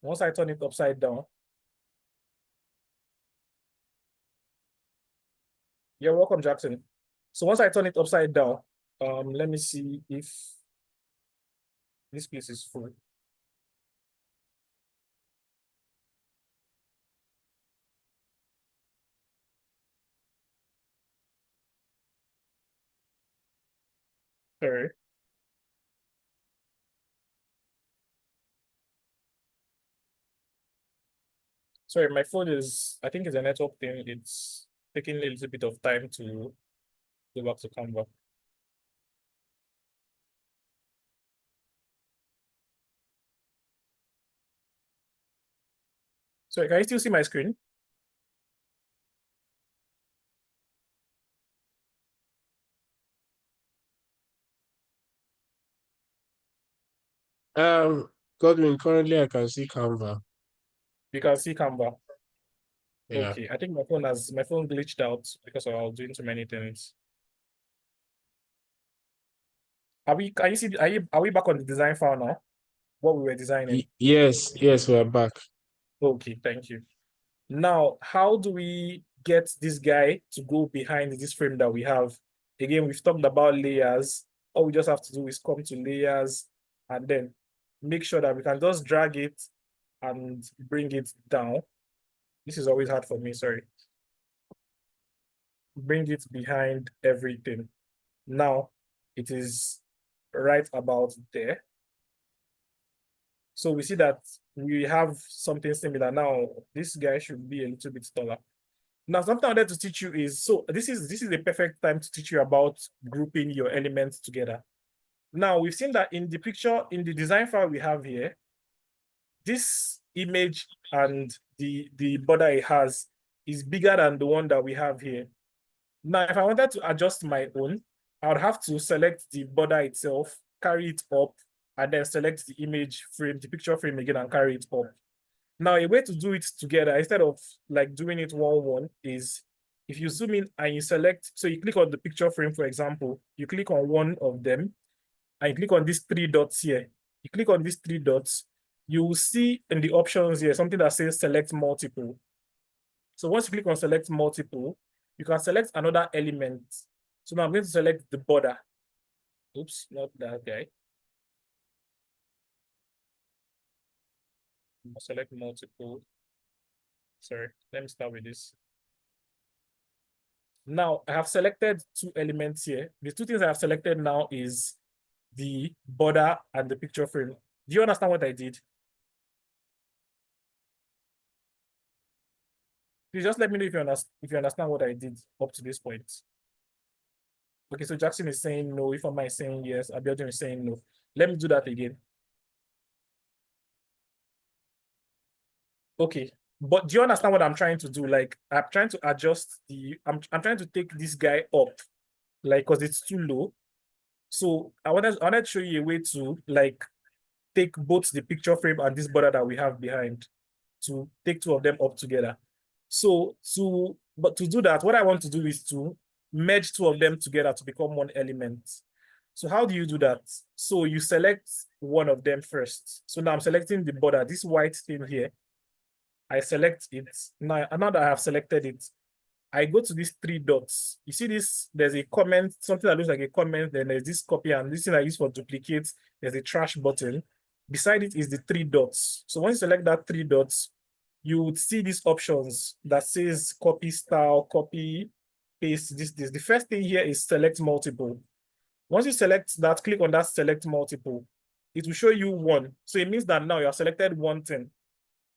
Once I turn it upside down, you're welcome, Jackson. So once I turn it upside down, let me see if this place is full. Sorry. Sorry, my phone is, I think it's a network thing. It's taking a little bit of time to go back to Canva. Sorry, can you still see my screen? Godwin, currently I can see Canva. You can see Canva. Yeah. Okay, I think my phone glitched out because I was doing too many things. Can you see, are we back on the design file now? What we were designing? Yes, yes, we're back. Okay, thank you. Now, how do we get this guy to go behind this frame that we have? Again, we've talked about layers. All we just have to do is come to layers and then make sure that we can just drag it and bring it down. This is always hard for me, sorry. Bring it behind everything. Now, it is right about there. So we see that we have something similar. Now, this guy should be a little bit taller. Now, something I wanted to teach you is, so this is a perfect time to teach you about grouping your elements together. Now, we've seen that in the picture, in the design file we have here, this image and the border it has is bigger than the one that we have here. Now, if I wanted to adjust my own, I would have to select the border itself, carry it up, and then select the image frame, the picture frame again, and carry it up. Now, a way to do it together instead of like doing it one is if you zoom in and you select, so you click on the picture frame, for example, you click on one of them and you click on these three dots here. You click on these three dots, you will see in the options here something that says select multiple. So once you click on select multiple, you can select another element. So now I'm going to select the border. Oops, not that guy. I'll select multiple. Sorry, let me start with this. Now I have selected two elements here. The two things I have selected now is the border and the picture frame. Do you understand what I did? Please just let me know if you understand what I did up to this point. Okay, so Jackson is saying no. If Ifeoma is saying yes. Abiodun is saying no. Let me do that again. Okay, but do you understand what I'm trying to do? Like, I'm trying to adjust I'm trying to take this guy up, like, because it's too low. So I wanted to show you a way to like take both the picture frame and this border that we have behind to take two of them up together. So but to do that, what I want to do is to merge two of them together to become one element. So how do you do that? So you select one of them first. So now I'm selecting the border, this white thing here. I select it. Now that I have selected it, I go to these three dots. You see this, there's a comment, something that looks like a comment, then there's this copy, and this thing I use for duplicate, there's a trash button. Beside it is the three dots. So once you select that three dots, you would see these options that says copy style, copy, paste, this. The first thing here is select multiple. Once you select that, click on that select multiple, it will show you one. So it means that now you have selected one thing.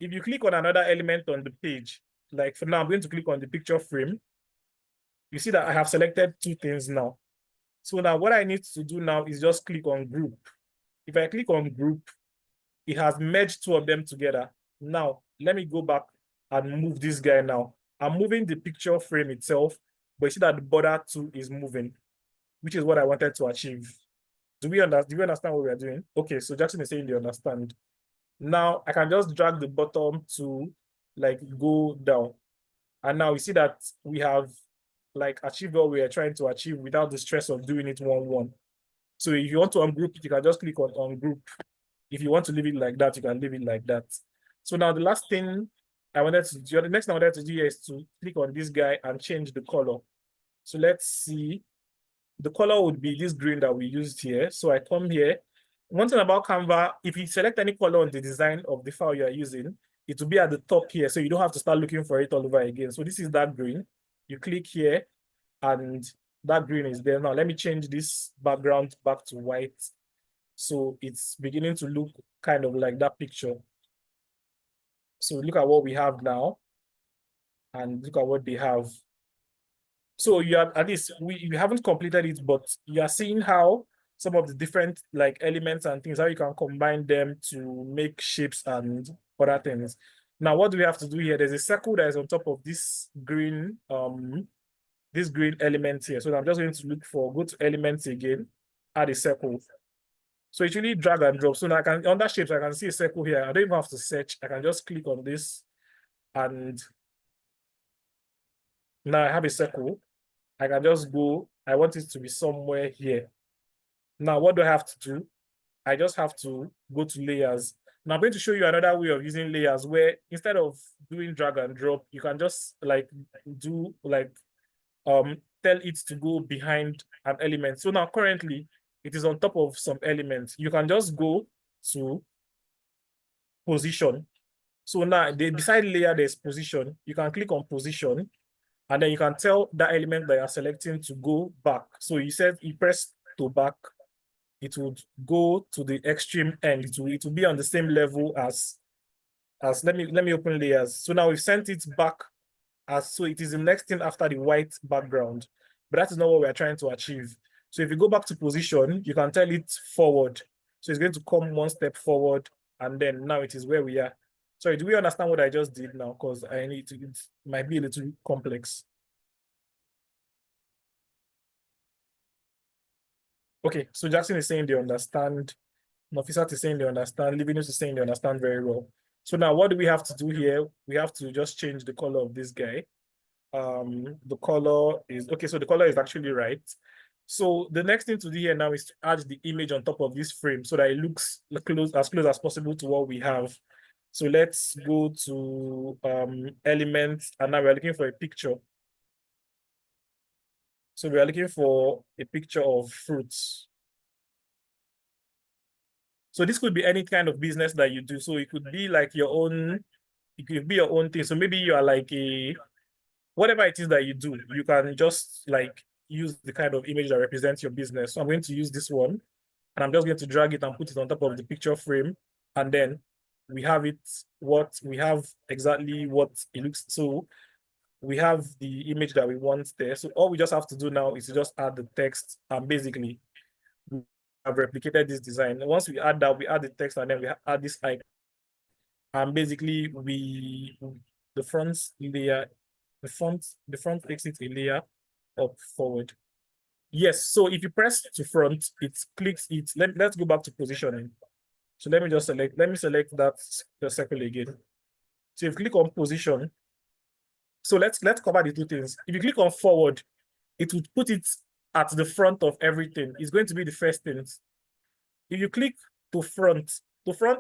If you click on another element on the page, like for now, I'm going to click on the picture frame. You see that I have selected two things now. So now what I need to do now is just click on group. If I click on group, it has merged two of them together. Now, let me go back and move this guy now. I'm moving the picture frame itself, but you see that the border too is moving, which is what I wanted to achieve. Do we understand what we are doing? Okay, so Jackson is saying they understand. Now I can just drag the bottom to like go down. And now we see that we have like achieved what we are trying to achieve without the stress of doing it one. So if you want to ungroup it, you can just click on ungroup. If you want to leave it like that, you can leave it like that. So now the last thing I wanted to do, the next thing I wanted to do here is to click on this guy and change the color. So let's see. The color would be this green that we used here. So I come here. One thing about Canva, if you select any color on the design of the file you are using, it will be at the top here. So you don't have to start looking for it all over again. So this is that green. You click here and that green is there. Now let me change this background back to white. So it's beginning to look kind of like that picture. So look at what we have now and look at what they have. So you are at least we haven't completed it, but you are seeing how some of the different like elements and things, how you can combine them to make shapes and other things. Now, what do we have to do here? There's a circle that is on top of this green element here. So I'm just going to look for, go to elements again, add a circle. So it's really drag and drop. So now I can, under shapes, I can see a circle here. I don't even have to search. I can just click on this and now I have a circle. I can just go, I want it to be somewhere here. Now, what do I have to do? I just have to go to layers. Now, I'm going to show you another way of using layers where instead of doing drag and drop, you can just like do like tell it to go behind an element. So now currently it is on top of some elements. You can just go to position. So now beside layer, there's position. You can click on position and then you can tell that element that you're selecting to go back. So you said you press to back, it would go to the extreme end. It will be on the same level as let me open layers. So now we've sent it back as so it is the next thing after the white background, but that is not what we're trying to achieve. So if you go back to position, you can tell it forward. So it's going to come one step forward, and then now it is where we are. Sorry, do we understand what I just did now? Because I need to, it might be a little complex. Okay, so Jackson is saying they understand. Nafisat is saying they understand. Livinus is saying they understand very well. So now what do we have to do here? We have to just change the color of this guy. The color is, okay, so the color is actually right. So the next thing to do here now is to add the image on top of this frame so that it looks as close as possible to what we have. So let's go to elements, and now we're looking for a picture. So we are looking for a picture of fruits. So this could be any kind of business that you do. So it could be like your own, it could be your own thing. So maybe you are like whatever it is that you do, you can just like use the kind of image that represents your business. So I'm going to use this one. And I'm just going to drag it and put it on top of the picture frame. And then we have exactly what it looks. So we have the image that we want there. So all we just have to do now is to just add the text, and basically we have replicated this design. And once we add that, we add the text, and then we add this icon. And basically the front layer, the front makes it a layer up forward. Yes, so if you press to front, it clicks it. Let's go back to positioning. So let me select that the circle again. So if you click on position, so let's cover the two things. If you click on forward, it would put it at the front of everything. It's going to be the first thing. If you click to front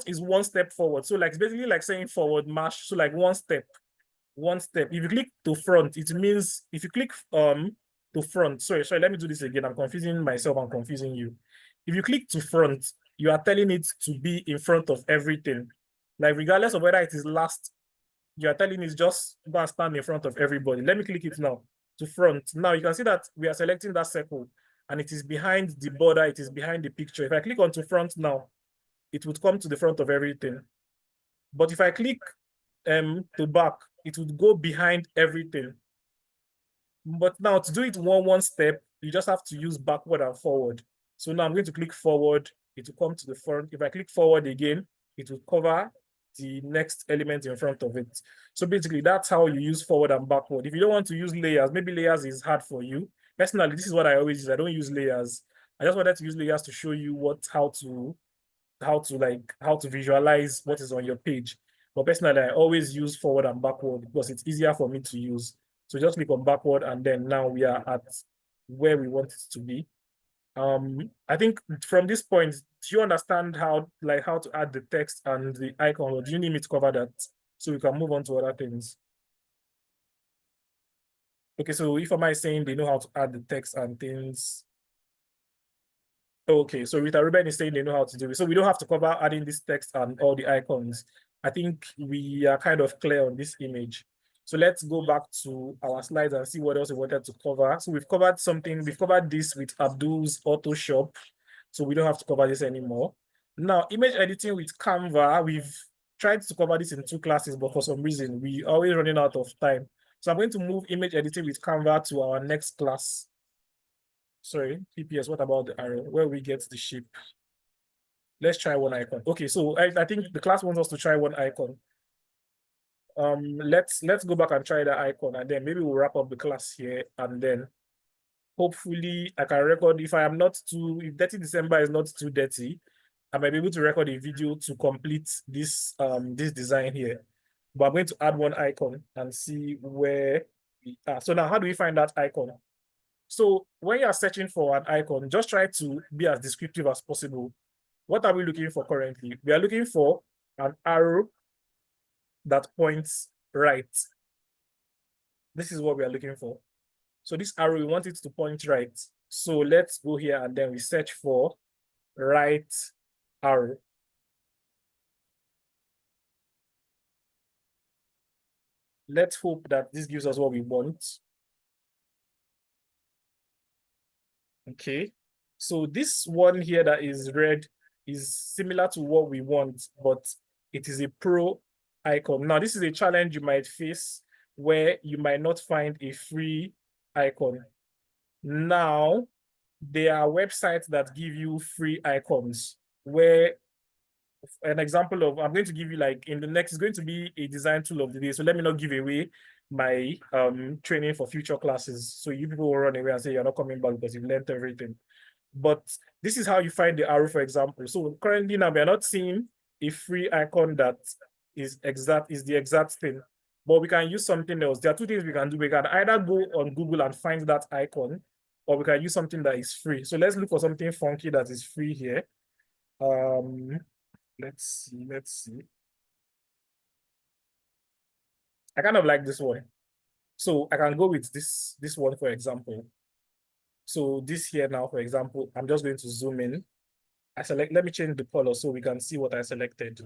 is one step forward. So like it's basically like saying forward march. So like one step. If you click to front, it means if you click to front, sorry, let me do this again. I'm confusing myself, I'm confusing you. If you click to front, you are telling it to be in front of everything. Like regardless of whether it is last, you are telling it just go and stand in front of everybody. Let me click it now to front. Now you can see that we are selecting that circle and it is behind the border, it is behind the picture. If I click on to front now, it would come to the front of everything. But if I click to back, it would go behind everything. But now to do it one step, you just have to use backward and forward. So now I'm going to click forward, it will come to the front. If I click forward again, it will cover the next element in front of it. So basically that's how you use forward and backward. If you don't want to use layers, maybe layers is hard for you. Personally, this is what I always use. I don't use layers. I just wanted to use layers to show you how to visualize what is on your page. But personally, I always use forward and backward because it's easier for me to use. So just click on backward, and then now we are at where we want it to be. I think from this point, do you understand how to add the text and the icon, or do you need me to cover that so we can move on to other things? Okay, so if am I saying they know how to add the text and things? Okay, so Rita Ruben is saying they know how to do it. So we don't have to cover adding this text and all the icons. I think we are kind of clear on this image. So let's go back to our slides and see what else we wanted to cover. So we've covered something, we've covered this with Abdul's Auto Shop. So we don't have to cover this anymore. Now, image editing with Canva, we've tried to cover this in 2 classes, but for some reason, we are always running out of time. So I'm going to move image editing with Canva to our next class. Sorry, PPS, what about the arrow? Where we get the shape? Let's try one icon. Okay, so I think the class wants us to try one icon. Let's go back and try the icon, and then maybe we'll wrap up the class here, and then hopefully I can record if 30 December is not too dirty, I might be able to record a video to complete this this design here. But I'm going to add one icon and see where we are. So now how do we find that icon? So when you are searching for an icon, just try to be as descriptive as possible. What are we looking for currently? We are looking for an arrow that points right. This is what we are looking for. So this arrow, we want it to point right. So let's go here and then we search for right arrow. Let's hope that this gives us what we want. Okay, so this one here that is red is similar to what we want, but it is a pro icon. Now, this is a challenge you might face where you might not find a free icon. Now, there are websites that give you free icons where an example of, I'm going to give you like in the next, is going to be a design tool of the day. So let me not give away my training for future classes. So you people will run away and say you're not coming back because you've learned everything. But this is how you find the arrow, for example. So currently now we are not seeing a free icon that is the exact thing, but we can use something else. There are 2 things we can do. We can either go on Google and find that icon, or we can use something that is free. So let's look for something funky that is free here. Let's see. I kind of like this one. So I can go with this one, for example. So this here now, for example, I'm just going to zoom in. Let me change the color so we can see what I selected.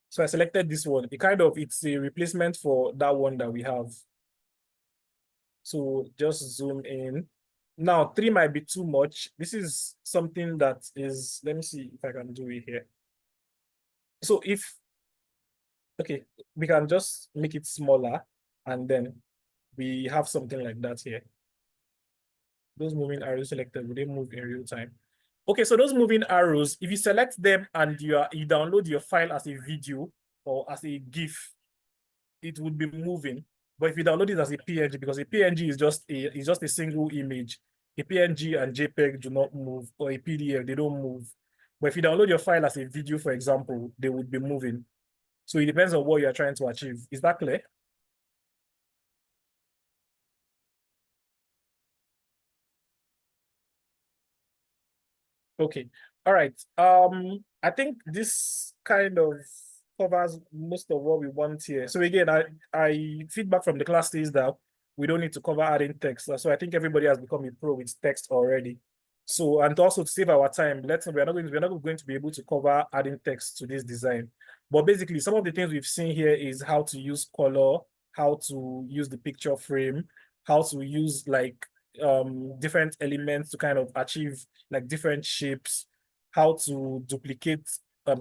So I selected this one. It's a replacement for that one that we have. So just zoom in. Now 3 might be too much. This is something that is, let me see if I can do it here. So if, okay, we can just make it smaller and then we have something like that here. Those moving arrows selected, will they move in real time? Okay, so those moving arrows, if you select them and you download your file as a video or as a GIF, it would be moving. But if you download it as a PNG, because a PNG is just a single image, a PNG and JPEG do not move, or a PDF, they don't move. But if you download your file as a video, for example, they would be moving. So it depends on what you're trying to achieve. Is that clear? Okay. All right. I think this kind of covers most of what we want here. So again, I feedback from the class is that we don't need to cover adding text. So I think everybody has become a pro with text already. So, and also to save our time, we're not going to be able to cover adding text to this design. But basically, some of the things we've seen here is how to use color, how to use the picture frame, how to use like different elements to kind of achieve like different shapes, how to duplicate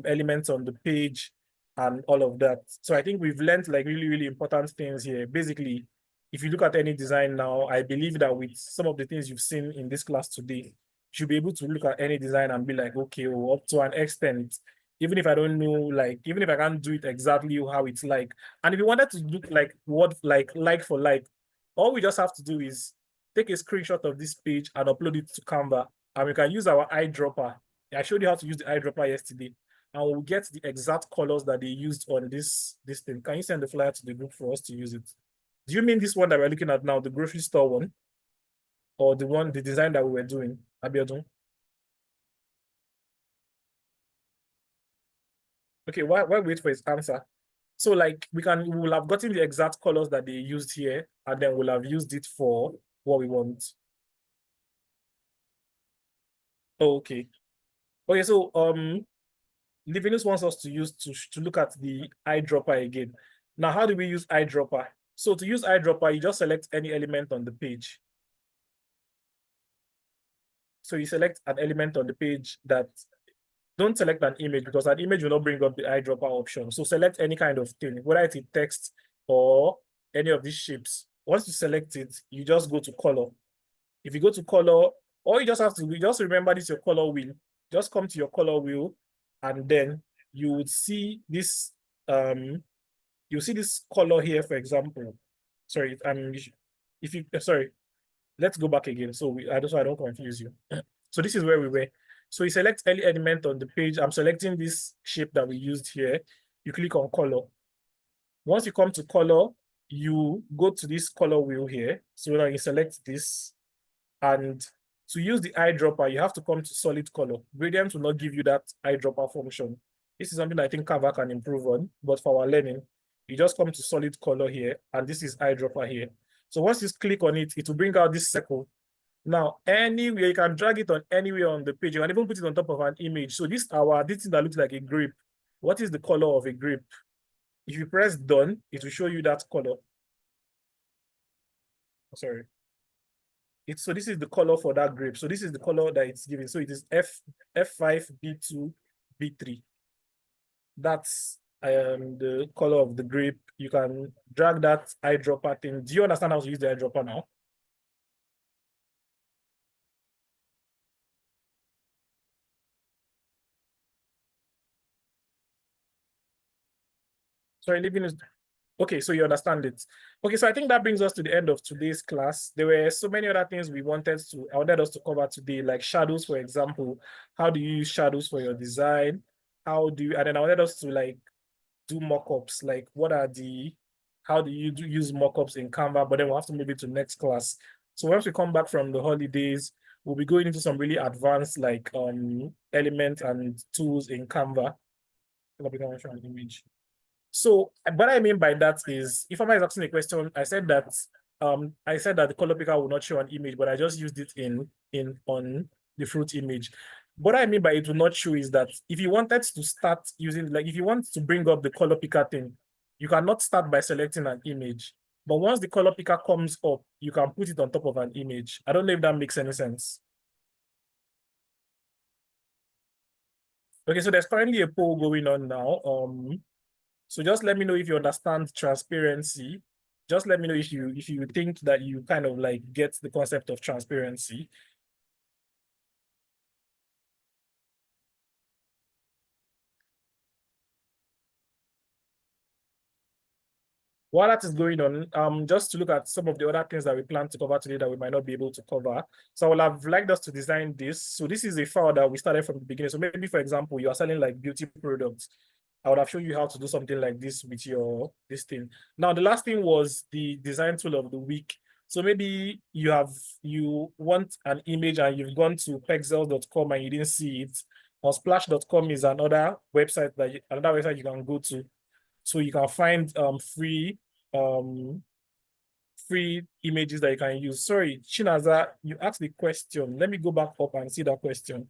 elements on the page and all of that. So I think we've learned like really, really important things here. Basically, if you look at any design now, I believe that with some of the things you've seen in this class today, you should be able to look at any design and be like, okay, well, up to an extent, even if I don't know, like, even if I can't do it exactly how it's like. And if you wanted to look like what, like for like, all we just have to do is take a screenshot of this page and upload it to Canva. And we can use our eyedropper. I showed you how to use the eyedropper yesterday. And we'll get the exact colors that they used on this thing. Can you send the flyer to the group for us to use it? Do you mean this one that we're looking at now, the grocery store one? Or the design that we were doing, Abiodun? Okay, why wait for his answer? So like we will have gotten the exact colors that they used here, and then we'll have used it for what we want. Oh, okay. Okay, so Livinus wants us to use to look at the eyedropper again. Now, how do we use eyedropper? So to use eyedropper, you just select any element on the page. So you select an element on the page that, don't select an image because an image will not bring up the eyedropper option. So select any kind of thing, whether it's a text or any of these shapes. Once you select it, you just go to color. If you go to color, all you just have to do, just remember this your color wheel. Just come to your color wheel, and then you would see this you see this color here, for example. Sorry, if you sorry, let's go back again. So I don't confuse you. So this is where we were. So you select any element on the page. I'm selecting this shape that we used here. You click on color. Once you come to color, you go to this color wheel here. So now you select this, and to use the eyedropper, you have to come to solid color. Gradient will not give you that eyedropper function. This is something I think Canva can improve on, but for our learning, you just come to solid color here, and this is eyedropper here. So once you click on it, it will bring out this circle. Now, anywhere, you can drag it on anywhere on the page. You can even put it on top of an image. So this thing that looks like a grape. What is the color of a grape? If you press done, it will show you that color. Sorry. So this is the color for that grape. So this is the color that it's giving. So it is F5, B2, B3. That's the color of the grape. You can drag that eyedropper thing. Do you understand how to use the eyedropper now? Sorry, leaving is okay, so you understand it. Okay, so I think that brings us to the end of today's class. There were so many other things I wanted us to cover today, like shadows, for example. How do you use shadows for your design? And then I wanted us to like do mockups, like how do you use mockups in Canva, but then we'll have to move it to next class. So once we come back from the holidays, we'll be going into some really advanced like elements and tools in Canva. Image. So what I mean by that is, if somebody is asking a question, I said that the color picker will not show an image, but I just used it in on the fruit image. What I mean by it will not show is that if you wanted to start using, like if you want to bring up the color picker thing, you cannot start by selecting an image. But once the color picker comes up, you can put it on top of an image. I don't know if that makes any sense. Okay, so there's currently a poll going on now. So just let me know if you understand transparency. Just let me know if you think that you kind of like get the concept of transparency. While that is going on, just to look at some of the other things that we plan to cover today that we might not be able to cover. So I would have liked us to design this. So this is a file that we started from the beginning. So maybe, for example, you are selling like beauty products. I would have shown you how to do something like this with your this thing. Now, the last thing was the design tool of the week. So maybe you want an image and you've gone to pexels.com and you didn't see it. Or splash.com is another website you can go to. So you can find um free images that you can use. Sorry, Chinaza, you asked the question. Let me go back up and see that question.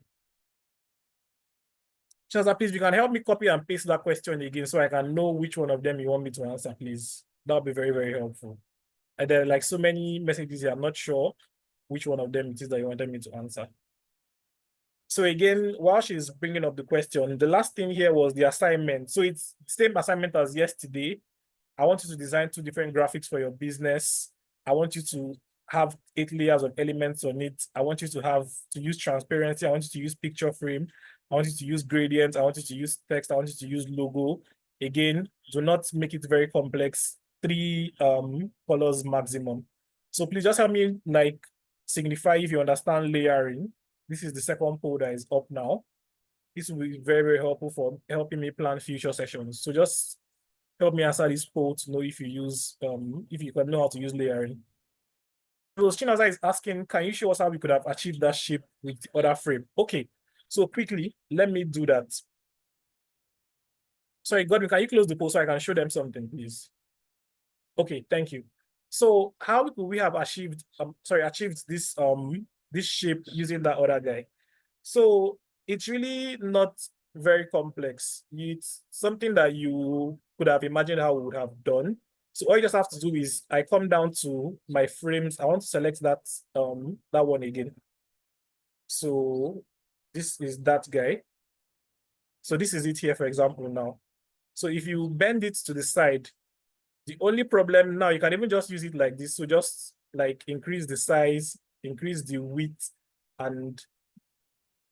Chinaza, please, you can help me copy and paste that question again so I can know which one of them you want me to answer, please. That'll be very, very helpful. And there are like so many messages here, I'm not sure which one of them it is that you wanted me to answer. So again, while she's bringing up the question, the last thing here was the assignment. So it's the same assignment as yesterday. I want you to design 2 different graphics for your business. I want you to have 8 layers of elements on it. I want you to use transparency. I want you to use picture frame. I want you to use gradients. I want you to use text. I want you to use logo. Again, do not make it very complex. 3 colors maximum. So please just help me like signify if you understand layering. This is the second poll that is up now. This will be very, very helpful for helping me plan future sessions. So just help me answer this poll to know if you can know how to use layering. So Chinaza is asking, can you show us how we could have achieved that shape with the other frame? Okay, so quickly, let me do that. Sorry, Godwin, can you close the poll so I can show them something, please? Okay, thank you. So how could we have achieved this shape using that other guy? So it's really not very complex. It's something that you could have imagined how we would have done. So all you just have to do is I come down to my frames. I want to select that one again. So this is that guy. So this is it here, for example, now. So if you bend it to the side, the only problem now, you can even just use it like this. So just like increase the size, increase the width, and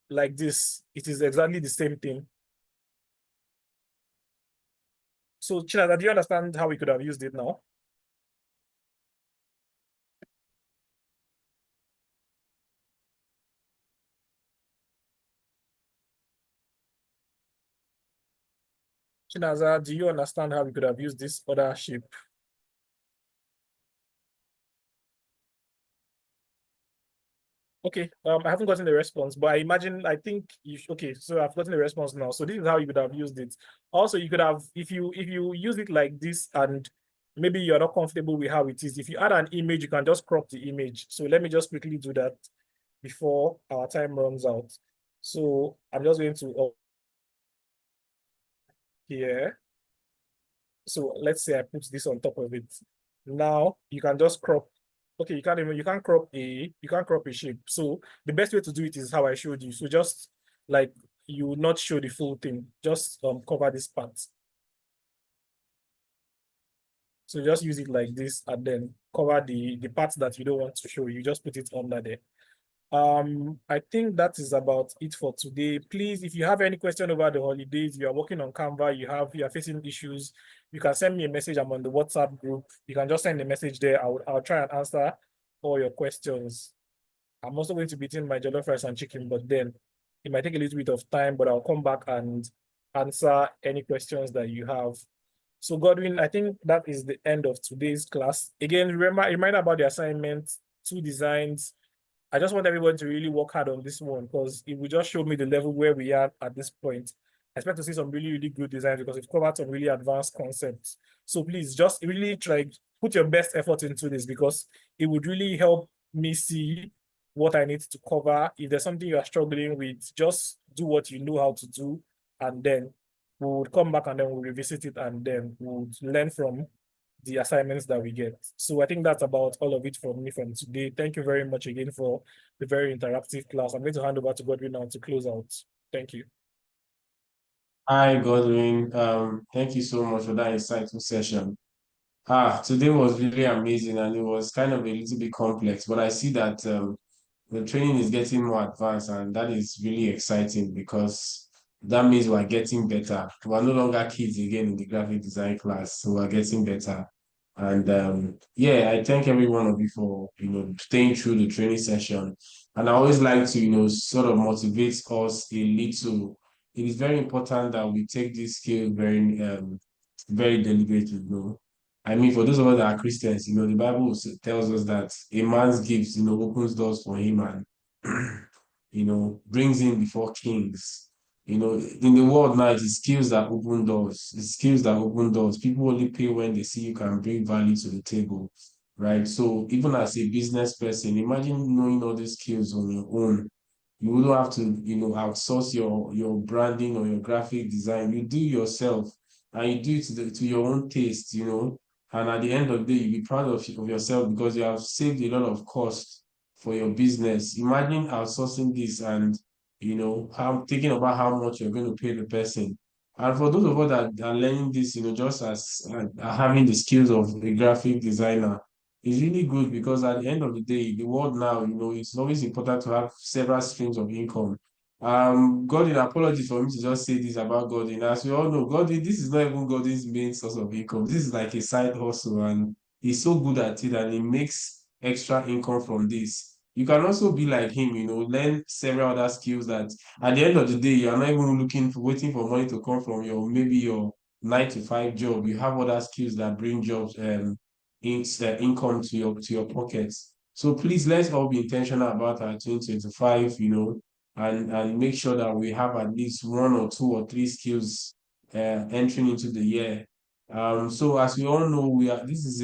like this, it is exactly the same thing. So Chinada, do you understand how we could have used it now? Chinaza, do you understand how we could have used this other shape? Okay, I haven't gotten the response, but I think okay, so I've gotten the response now. So this is how you could have used it. Also, you could have, if you use it like this and maybe you're not comfortable with how it is, if you add an image, you can just crop the image. So let me just quickly do that before our time runs out. So I'm just going to here. So let's say I put this on top of it. Now you can just crop. Okay, you can't crop a shape. So the best way to do it is how I showed you. So just like you will not show the full thing, just cover this part. So just use it like this and then cover the parts that you don't want to show. You just put it under there. I think that is about it for today. Please, if you have any question over the holidays, you are working on Canva, you are facing issues, you can send me a message. I'm on the WhatsApp group. You can just send a message there. I'll try and answer all your questions. I'm also going to be eating my jollof rice and chicken, but then it might take a little bit of time, but I'll come back and answer any questions that you have. So Godwin, I think that is the end of today's class. Again, reminder about the assignment, 2 designs. I just want everyone to really work hard on this one because it will just show me the level where we are at this point. I expect to see some really, really good designs because we've covered some really advanced concepts. So please just really try, put your best effort into this because it would really help me see what I need to cover. If there's something you are struggling with, just do what you know how to do, and then we would come back and then we'll revisit it and then we'll learn from the assignments that we get. So I think that's about all of it from me from today. Thank you very much again for the very interactive class. I'm going to hand over to Godwin now to close out. Thank you. Hi, Godwin. Thank you so much for that insightful session. Today was really amazing and it was kind of a little bit complex, but I see that the training is getting more advanced and that is really exciting because that means we're getting better. We're no longer kids again in the graphic design class, so we're getting better. And yeah, I thank every one of you for staying through the training session. And I always like to sort of motivate us a little. It is very important that we take this skill very deliberately. I mean, for those of us that are Christians, the Bible tells us that a man's gifts, opens doors for him and, brings him before kings. In the world now, it is skills that open doors. It's skills that open doors. People only pay when they see you can bring value to the table, right? So even as a business person, imagine knowing all these skills on your own. You wouldn't have to, outsource your branding or your graphic design. You do yourself and you do it to your own taste. And at the end of the day, you'll be proud of yourself because you have saved a lot of cost for your business. Imagine outsourcing this and, how thinking about how much you're going to pay the person. And for those of us that are learning this, just as having the skills of a graphic designer, it's really good because at the end of the day, the world now, it's always important to have several streams of income. Godin, apologies for me to just say this about Godin. As we all know, Godin, this is not even Godin's main source of income. This is like a side hustle, and he's so good at it, and he makes extra income from this. You can also be like him, learn several other skills that at the end of the day, you're not even waiting for money to come from maybe your 9 to 5 job. You have other skills that bring jobs income to your pockets. So please let's all be intentional about our 2025, and make sure that we have at least one or two or three skills entering into the year. So as we all know, this is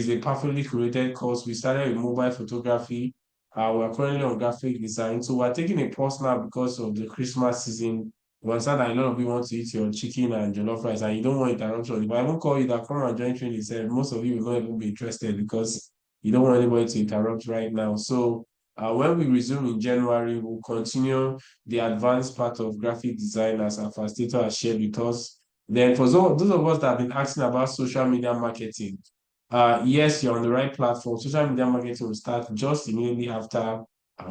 a perfectly created course. We started with mobile photography. We're currently on graphic design. So we're taking a pause now because of the Christmas season. We understand that a lot of you want to eat your chicken and jollof rice and you don't want interruption. If I won't call you that come and join training, most of you will not even be interested because you don't want anybody to interrupt right now. So when we resume in January, we'll continue the advanced part of graphic design as our facilitator has shared with us. Then for those of us that have been asking about social media marketing, yes, you're on the right platform. Social media marketing will start just immediately after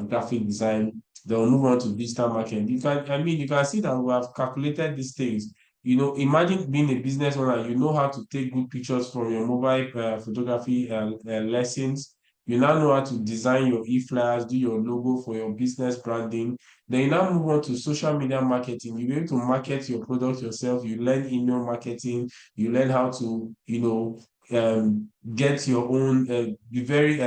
graphic design. They'll move on to digital marketing. You can see that we have calculated these things. Imagine being a business owner, you know how to take good pictures from your mobile photography lessons. You now know how to design your e-flyers, do your logo for your business branding. Then you now move on to social media marketing. You'll be able to market your product yourself. You learn email marketing. You learn how to, get your own, be very,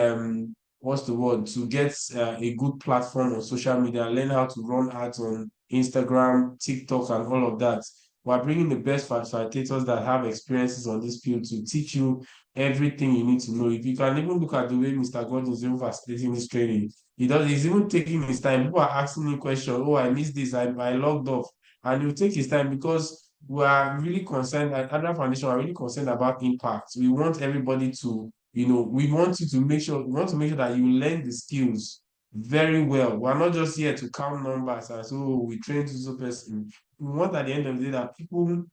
what's the word, to get a good platform on social media, learn how to run ads on Instagram, TikTok, and all of that. We're bringing the best facilitators that have experiences on this field to teach you everything you need to know. If you can even look at the way Mr. Gordon is even facilitating this training, he's even taking his time. People are asking him questions. Oh, I missed this, I logged off. And he'll take his time because we are really concerned at Adara Foundation, are really concerned about impact. We want everybody to, we want you to make sure, we want to make sure that you learn the skills very well. We're not just here to count numbers and so we train to so person. We want at the end of the day that people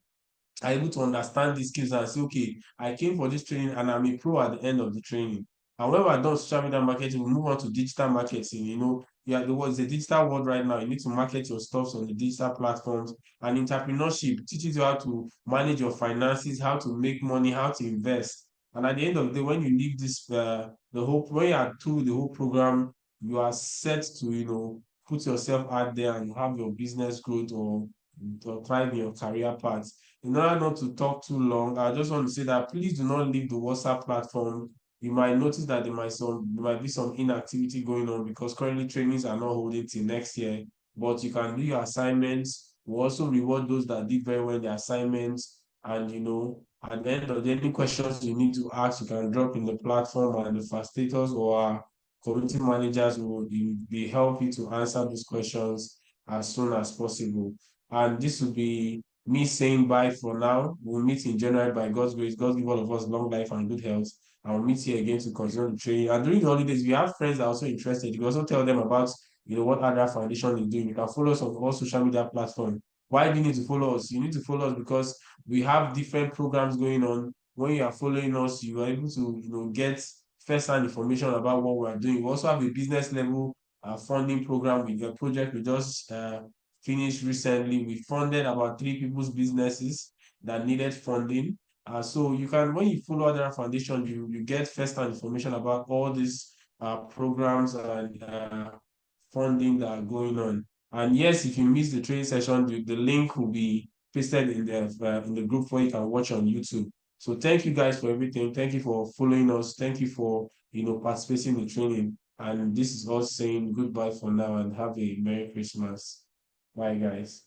are able to understand these skills and say, okay, I came for this training and I'm a pro at the end of the training. And when we're done social media marketing, we move on to digital marketing. Yeah, the world is a digital world right now. You need to market your stuff on the digital platforms. And entrepreneurship teaches you how to manage your finances, how to make money, how to invest. And at the end of the day, when you leave this, when you are through the whole program, you are set to, put yourself out there and have your business growth or thrive in your career path. In order not to talk too long, I just want to say that please do not leave the WhatsApp platform. You might notice that there might be some inactivity going on because currently trainings are not holding till next year. But you can do your assignments. We also reward those that did very well in the assignments. And at the end of the day, any questions you need to ask, you can drop in the platform and the facilitators or our community managers will help you to answer those questions as soon as possible. And this will be me saying bye for now. We'll meet in January by God's grace. God give all of us long life and good health. And we'll meet here again to continue the training. And during the holidays, we have friends that are also interested. You can also tell them about what Adara Foundation is doing. You can follow us on all social media platforms. Why do you need to follow us? You need to follow us because we have different programs going on. When you are following us, you are able to get first-hand information about what we are doing. We also have a business level funding program with a project we just finished recently. We funded about 3 people's businesses that needed funding. So you can, when you follow Adara Foundation, you get first-hand information about all these programs and funding that are going on. And yes, if you miss the training session, the link will be pasted in the group where you can watch on YouTube. So thank you guys for everything. Thank you for following us. Thank you for participating in the training. And this is us saying goodbye for now and have a Merry Christmas. Bye guys.